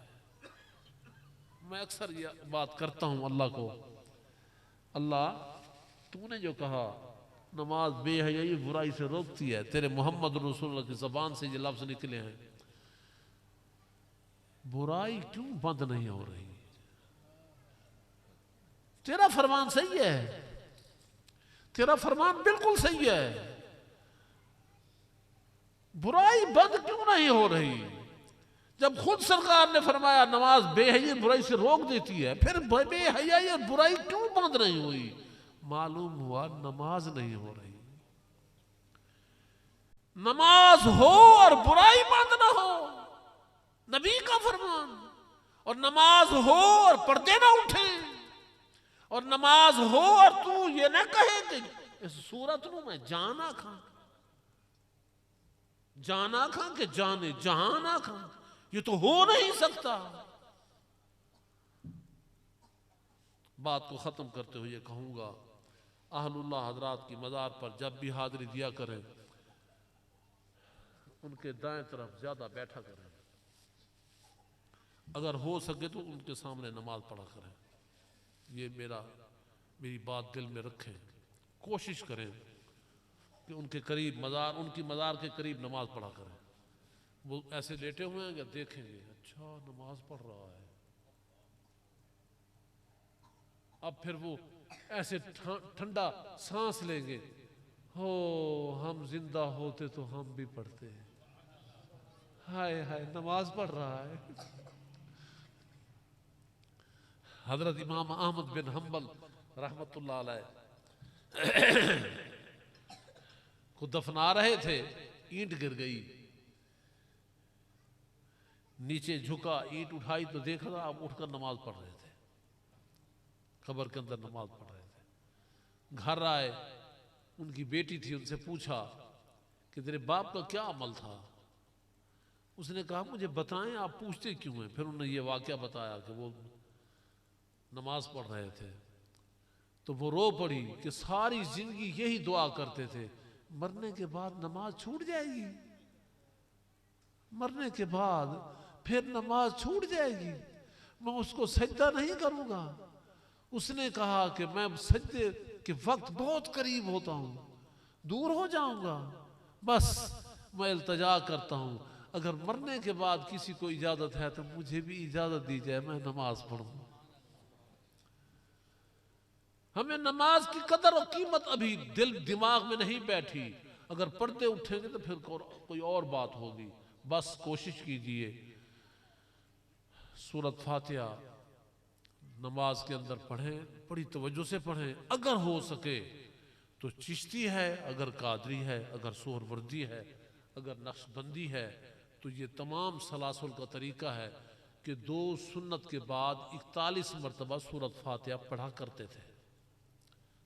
मैं अक्सर ये बात करता हूं अल्लाह को, अल्लाह तूने जो कहा नमाज बेहयाई बुराई से रोकती है। तेरे मोहम्मद रसूलुल्लाह की ज़बान से ये लफ्ज़ निकले हैं, बुराई क्यों बंद नहीं हो रही? तेरा फरमान सही है, तेरा फरमान बिल्कुल सही है, बुराई बंद क्यों नहीं हो रही? जब खुद सरकार ने फरमाया नमाज बेहयाई बुराई से रोक देती है, फिर बेहयाई और बुराई क्यों बंद नहीं हुई? मालूम हुआ नमाज नहीं हो रही। नमाज हो और बुराई बंद ना हो, नबी का फरमान। और नमाज हो और पर्दे ना उठे, और नमाज हो और तू ये ना कहे कि इस सूरत में मैं जाना खां, जाना खां के जाने जहाना खां, ये तो हो नहीं सकता। बात को खत्म करते हुए कहूंगा, अहलुल्लाह हजरात की मज़ार पर जब भी हाजिरी दिया करें, उनके दाएं तरफ ज्यादा बैठा करें, अगर हो सके तो उनके सामने नमाज पढ़ा करें। ये मेरी बात दिल में रखें, कोशिश करें कि उनके करीब मज़ार, उनकी मज़ार के करीब नमाज पढ़ा करें। वो ऐसे लेटे हुए हैं कि देखेंगे अच्छा नमाज पढ़ रहा है, अब फिर वो ऐसे ठंडा सांस लेंगे, हो हम जिंदा होते तो हम भी पढ़ते, हाय हाय नमाज पढ़ रहा है। हजरत इमाम अहमद बिन हम्बल रहमतुल्लाह अलैह को दफना रहे थे, ईंट गिर गई, नीचे झुका, ईंट उठाई तो देखा था आप उठकर नमाज पढ़ रहे थे, कब्र के अंदर नमाज पढ़ रहे थे। घर आए, उनकी बेटी थी, उनसे पूछा कि तेरे बाप का क्या अमल था? उसने कहा मुझे बताएं, आप पूछते क्यों हैं? फिर उन्होंने ये वाकया बताया कि वो नमाज पढ़ रहे थे, तो वो रो पड़ी कि सारी जिंदगी यही दुआ करते थे, मरने के बाद नमाज छूट जाएगी, मरने के बाद फिर नमाज छूट जाएगी, मैं उसको सजदा नहीं करूंगा। उसने कहा कि मैं सजदे के वक्त बहुत करीब होता हूं, दूर हो जाऊंगा, बस मैं इल्तजा करता हूं, अगर मरने के बाद किसी को इजाजत है तो मुझे भी इजाजत दी जाए, मैं नमाज पढ़ूं। हमें नमाज की कदर और कीमत अभी दिल दिमाग में नहीं बैठी, अगर पढ़ते उठेंगे तो फिर कोई और बात होगी। बस कोशिश कीजिए सूरत फातिहा नमाज के अंदर पढ़ें, बड़ी तवज्जो से पढ़ें, अगर हो सके तो चिश्ती है, अगर कादरी है, अगर सोहरवर्दी है, अगर नक्शबंदी है, तो ये तमाम सलासुल का तरीका है कि 2 सुन्नत के बाद 41 मरतबा सूरत फातिहा पढ़ा करते थे।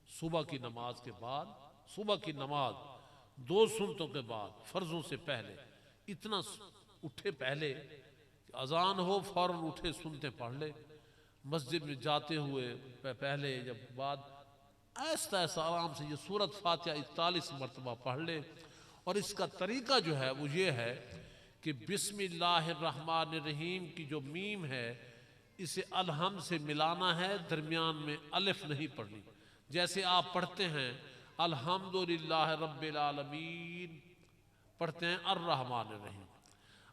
सुबह की नमाज के बाद, सुबह की नमाज 2 सुन्नतों के बाद, फर्जों से पहले, इतना उठे पहले अजान हो फौरन उठे सुनते पढ़ ले, मस्जिद में जाते हुए पहले जब बाद ऐसा ऐसा आराम से ये सूरत फातिहा 41 मरतबा पढ़ ले। और इसका तरीका जो है वो ये है कि बिस्मिल्लाहिर्रहमानिर्रहीम की जो मीम है इसे अलहम से मिलाना है, दरमियान में अलिफ नहीं पढ़नी। जैसे आप पढ़ते हैं अल्हम्दुलिल्लाह रब्बिल आलमीन, पढ़ते हैं अर्रहमानिर्रहीम,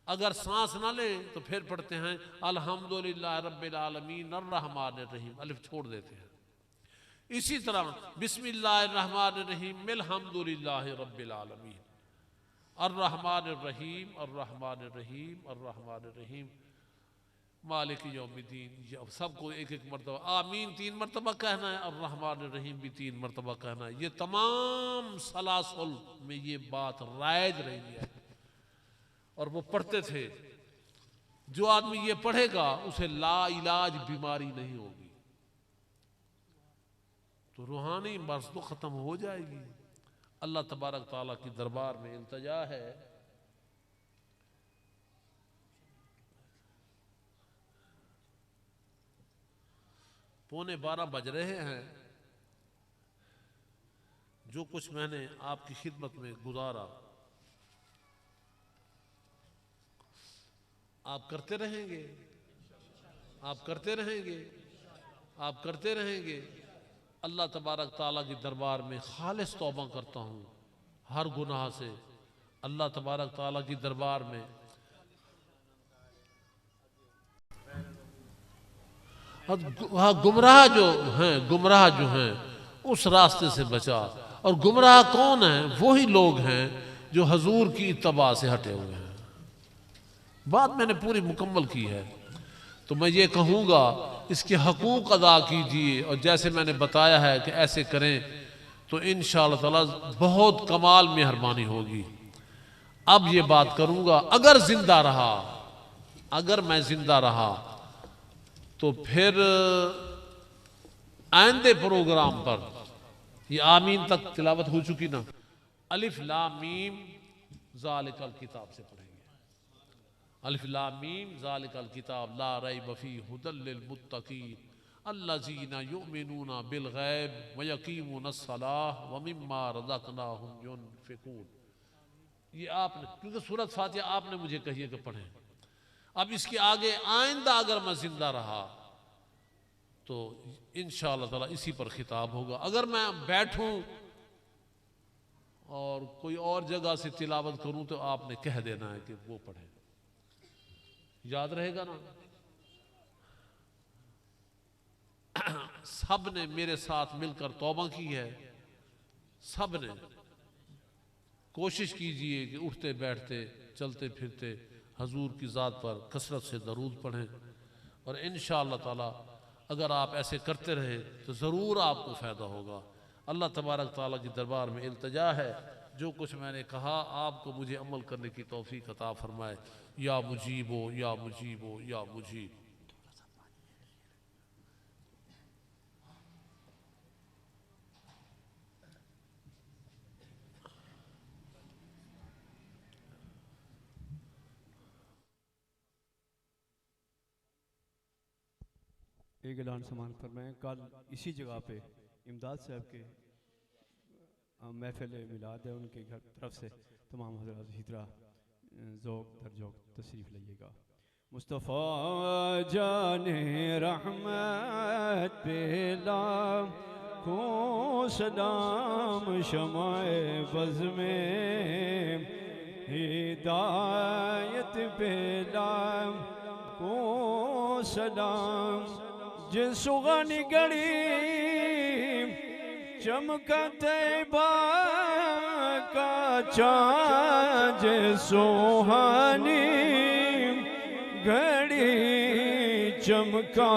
अगर सांस ना लें तो फिर पढ़ते हैं अल्हम्दुलिल्लाह रब्बिल आलमीन अर्रहमानिर्रहीम, अलिफ छोड़ देते हैं। इसी तरह बिस्मिल्लाहिर्रहमानिर्रहीम मिल्हम्दुलिल्लाहि रब्बिल आलमीन अर्रहमानिर्रहीम अर्रहमानिर्रहीम अर्रहमानिर्रहीम मालिक यौमिद्दीन, सबको एक एक मरतबा आमीन 3 मरतबा कहना है, अर्रहमानिर्रहीम भी 3 मरतबा कहना है। ये तमाम सलासुल में ये बात राइज रही है और वो पढ़ते थे। जो आदमी ये पढ़ेगा उसे ला इलाज बीमारी नहीं होगी, तो रूहानी मर्ज तो खत्म हो जाएगी। अल्लाह तबारक ताला की दरबार में इल्तजा है पौने 12 बज रहे हैं। जो कुछ मैंने आपकी खिदमत में गुजारा आप करते रहेंगे, आप करते रहेंगे, आप करते रहेंगे। अल्लाह तबारक ताला की दरबार में खालिस तौबा करता हूँ हर गुनाह से। अल्लाह तबारक ताला की दरबार में हाँ गुमराह जो हैं उस रास्ते से बचा। और गुमराह कौन है? वही लोग हैं जो हजूर की इत्तबा से हटे हुए हैं। बात मैंने पूरी मुकम्मल की है। तो मैं ये कहूँगा इसके हकूक़ अदा कीजिए, और जैसे मैंने बताया है कि ऐसे करें तो इंशाअल्लाह ताला बहुत कमाल मेहरबानी होगी। अब ये बात करूँगा, अगर जिंदा रहा, अगर मैं जिंदा रहा तो फिर आइंदे प्रोग्राम पर ये आमीन तक तिलावत हो चुकी ना, अलिफ लाम मीम ज़ालिकल किताब से पढ़ेंगे। अलिफ लाम मीम ज़ालिकल किताब ला रैब फीह हुदल लिल मुत्तकीन अल्लज़ीना युमिनूना बिल गैब व यकीमूनस सलाह व मिम्मा रज़क़नाहुम युनफ़िकून। ये आपने, क्योंकि सूरत फातिहा आपने मुझे कहिए कि पढ़ें। अब इसके आगे आइंदा अगर मैं जिंदा रहा तो इंशाअल्लाह ताला इसी पर खिताब होगा। अगर मैं बैठूं और कोई और जगह से तिलावत करूं तो आपने कह देना है कि वो पढ़े, याद रहेगा ना। सब ने मेरे साथ मिलकर तौबा की है, सब ने। कोशिश कीजिए कि उठते बैठते चलते फिरते हजूर की ज़ात पर कसरत से दरूद पढ़ें, और इंशाअल्लाह ताला अगर आप ऐसे करते रहे तो ज़रूर आपको फ़ायदा होगा। अल्लाह तबारक ताला की दरबार में इल्तिजा है, जो कुछ मैंने कहा आपको मुझे अमल करने की तौफीक अता फरमाए। या मुजीबो या मुजीबो या मुजीब। एक ऐलान समान फरमाएं, कल इसी जगह पे इमदाद साहब के महफिल मिलाद है, उनके घर तरफ से तमाम हज़रात इसी तरह ज़ौक़ दर ज़ौक़ तशरीफ़ लाइएगा। मुस्तफ़ा जाने रहमत पे लाखों सलाम, शमाए बज़ में हिदायत पे लाखों सलाम। जिस सुगनी गड़ी चमका तैबा का चाँद, सुहानी घड़ी चमका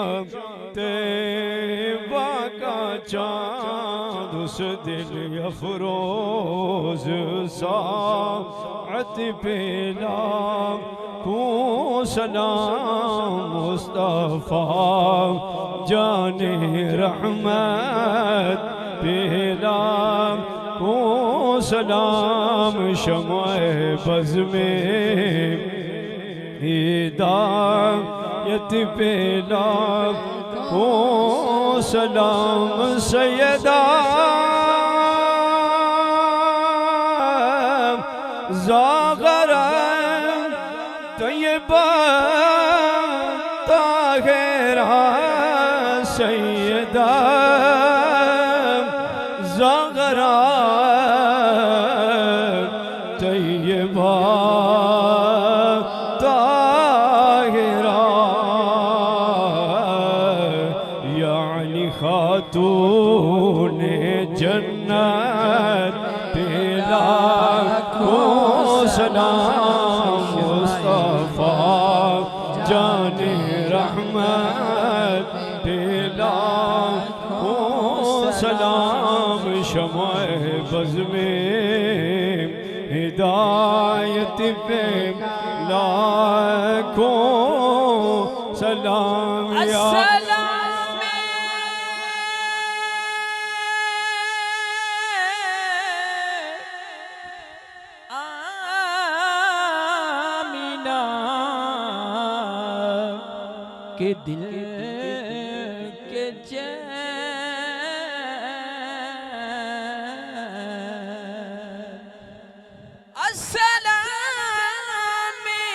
तैबा का चाँद, उस दिल अफरोज साअत पे लाखों सलाम। मुस्तफ़ा जाने रहमत पे लाखों सलाम, शमाए बज़ में हिदायत पे लाखों सलाम। सैयदा ज़ाग़रा तैयबा ताहिरा, सैयदा ज़ाग़रा तैयबा ताहिरा, यानी खातूने जन्नत पे लाखों सलाम। मुस्तफ़ा जाने रहमत पे लाखों सलाम, शमाए बज़ में हिदायत पे लाखों सलाम। या के दिल के चैन अस्सलामी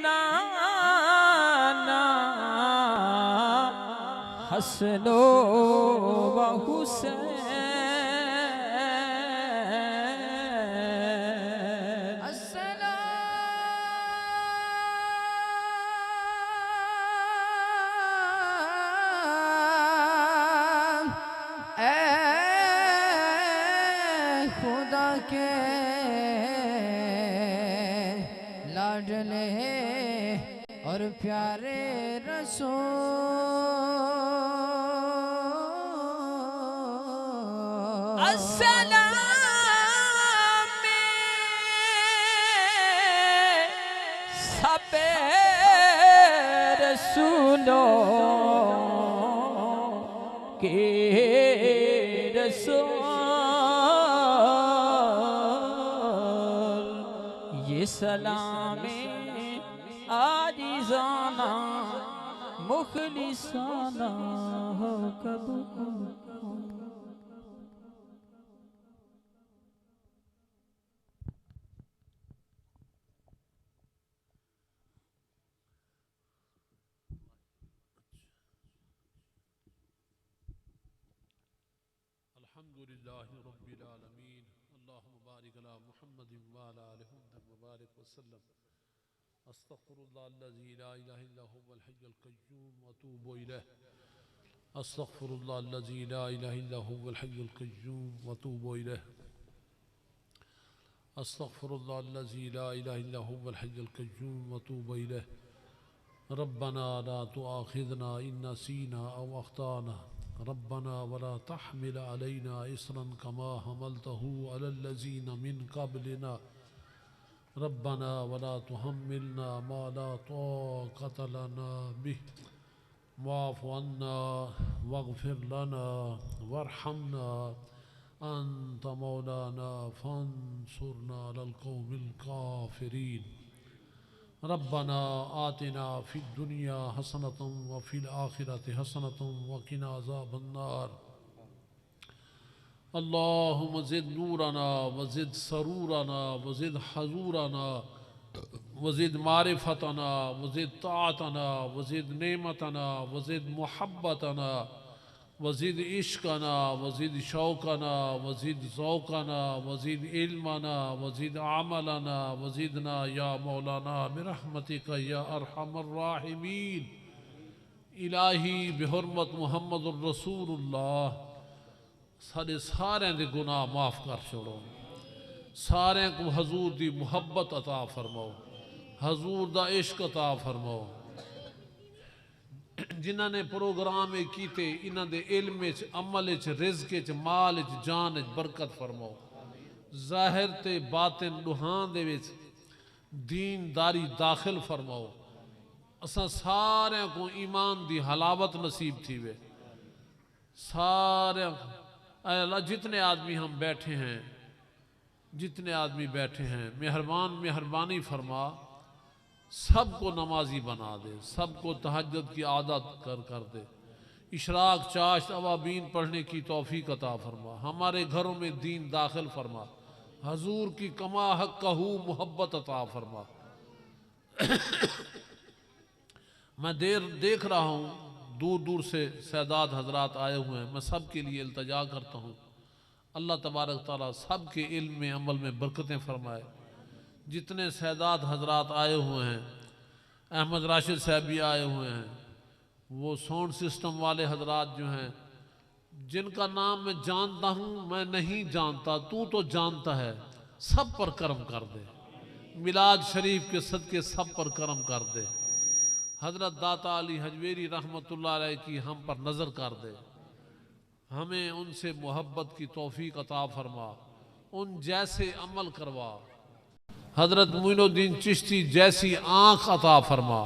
नाना हसनो व हुसैन खुदा के लाडले और प्यारे रसूल अस्सलाम सबे रसूलों के रसूल ये सलामे आजिज़ाना मुखलिसाना हो कबूल। अल्हम्दुलिल्लाहि रब्बिल आलमीन अल्लाहुम्मा बारिक अला मुहम्मदिन व अला आलि मुहम्मद व बारिक वसल्लम। अस्तगफिरुल्लाहल्लज़ी ला इलाहा इल्ला हुवल हय्युल क़य्यूम व अतूबु इलैह। अस्तगफिरुल्लाहल्लज़ी ला इलाहा इल्ला हुवल हय्युल क़य्यूम व अतूबु इलैह। अस्तगफिरुल्लाहल्लज़ी ला इलाहा इल्ला हुवल हय्युल क़य्यूम व अतूबु इलैह। रब्बना ला तुआखिज़ना इन नसीना औ अख़्ताना रब्बना वला तहमिल अलैना इसरन कमा हमलतहु अलल्लज़ीना मिन क़ब्लिना रब्बना वला तुहम्मिलना मा ला ताक़त लना बिह वाफ़ु अन्ना वग़फ़िर लना वरहमना अंत मौलाना फंसुरना अलल क़ौमिल काफ़िरीन। रब्बना आतिना फ़िद दुनिया हसनतम व फ़िल आखिरति हसनतम व क़िना अज़ाबन्नार। अल्लाहुम्मा ज़िद नूरना व ज़िद सरूरना व ज़िद हज़ूरना व ज़िद मारिफ़तना व ज़िद ताअतना व ज़िद नेमतना व ज़िद मुहब्बतना व ज़िद इश्क़ना व ज़िद शौक़ना व ज़िद ज़ौक़ना व ज़िद इल्मना व ज़िद अमलना व ज़िदना या मौलाना बिरहमतिका या अरहमर राहिमीन। इलाही बिहुरमत मुहम्मदुर रसूलुल्लाह साढ़े सारे दे गुनाह माफ़ कर छोड़ो, सारे को हजूर दी मुहब्बत अता फरमाओ, हजूर दा इश्क अता फरमाओ। जिन्हां ने प्रोग्राम कीते इन्हां दे इल्म च अमल च रिज़्क च माल च जान च बरकत फरमाओ। ज़ाहिर ते बातिन दुहां दे विच दीनदारी दाखिल फरमाओ। असां सारे को ईमान दी हलावत नसीब थी वे सारे। अल्लाह जितने आदमी हम बैठे हैं, जितने आदमी बैठे हैं, मेहरबानी फरमा सबको नमाजी बना दे, सबको तहज्जुद की आदत कर दे। इशराक चाश्त अवाबीन पढ़ने की तौफीक अता फरमा। हमारे घरों में दीन दाखिल फरमा। हजूर की कमा हक कहू मोहब्बत अता फरमा। मैं देख रहा हूँ दूर दूर से सैदात हजरात आए हुए हैं। मैं सब के लिए इल्तजा करता हूँ अल्लाह तबारक ताला सब के इल्म में अमल में बरकतें फरमाए। जितने सैदात हजरात आए हुए हैं, अहमद राशिद साहब भी आए हुए हैं, वो साउंड सिस्टम वाले हजरात जो हैं जिनका नाम मैं जानता हूँ, मैं नहीं जानता, तू तो जानता है, सब पर करम कर दे। मिलाद शरीफ के सदके सब पर करम कर दे। हजरत दाता अली हजवेरी रहमतुल्लाह अलैह की हम पर नज़र कर दे। हमें उनसे मोहब्बत की तौफीक अता फरमा, उन जैसे अमल करवा। हजरत मोइनुद्दीन चिश्ती जैसी आँख अता फरमा,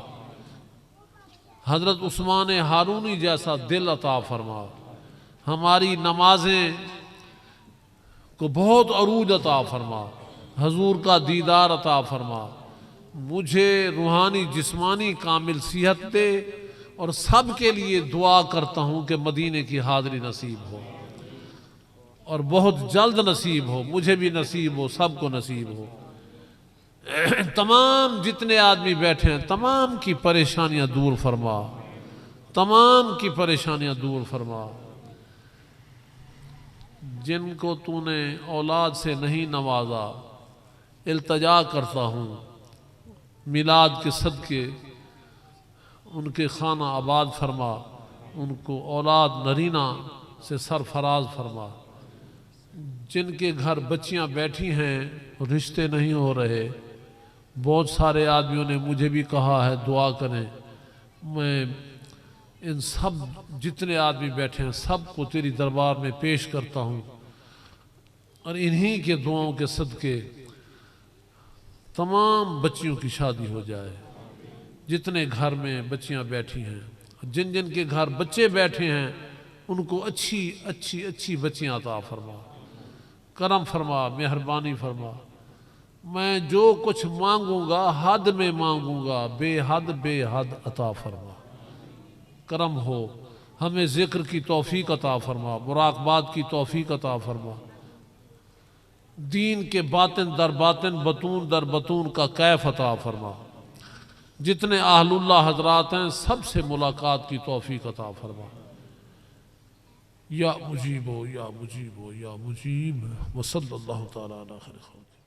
हजरत उस्मान हारूनी जैसा दिल अता फरमा। हमारी नमाजें को बहुत अरूज अता फरमा, हजूर का दीदार अता फरमा। मुझे रूहानी जिस्मानी कामिल सेहत दे और सब के लिए दुआ करता हूँ कि मदीने की हाज़री नसीब हो और बहुत जल्द नसीब हो, मुझे भी नसीब हो, सबको नसीब हो। तमाम जितने आदमी बैठे हैं तमाम की परेशानियां दूर फरमा, तमाम की परेशानियां दूर फरमा। जिनको तूने औलाद से नहीं नवाजा, इल्तजा करता हूँ मिलाद के सदके उनके खाना आबाद फरमा, उनको औलाद नरीना से सरफराज फरमा। जिनके घर बच्चियां बैठी हैं, रिश्ते नहीं हो रहे, बहुत सारे आदमियों ने मुझे भी कहा है दुआ करें। मैं इन सब जितने आदमी बैठे हैं सबको तेरी दरबार में पेश करता हूँ, और इन्हीं के दुआओं के सदके तमाम बच्चियों की शादी हो जाए। जितने घर में बच्चियां बैठी हैं, जिन जिन के घर बच्चे बैठे हैं, उनको अच्छी अच्छी अच्छी बच्चियां अता फरमा, करम फरमा, मेहरबानी फरमा। मैं जो कुछ मांगूंगा हद में मांगूंगा, बेहद बेहद अता फरमा। करम हो, हमें ज़िक्र की तौफीक अता फरमा, मुराक़बात की तौफीक अता फरमा। दीन के बातिन दर बातिन, बतून दर बतून का कैफ अता फरमा। जितने अहलुल्लाह हजरात हैं सबसे मुलाकात की तौफीक अता फरमा। या मुजीब हो, या मुजीब हो, या मुजीब। वसल्लल्लाहु तआला अला खैर खल्क़िही।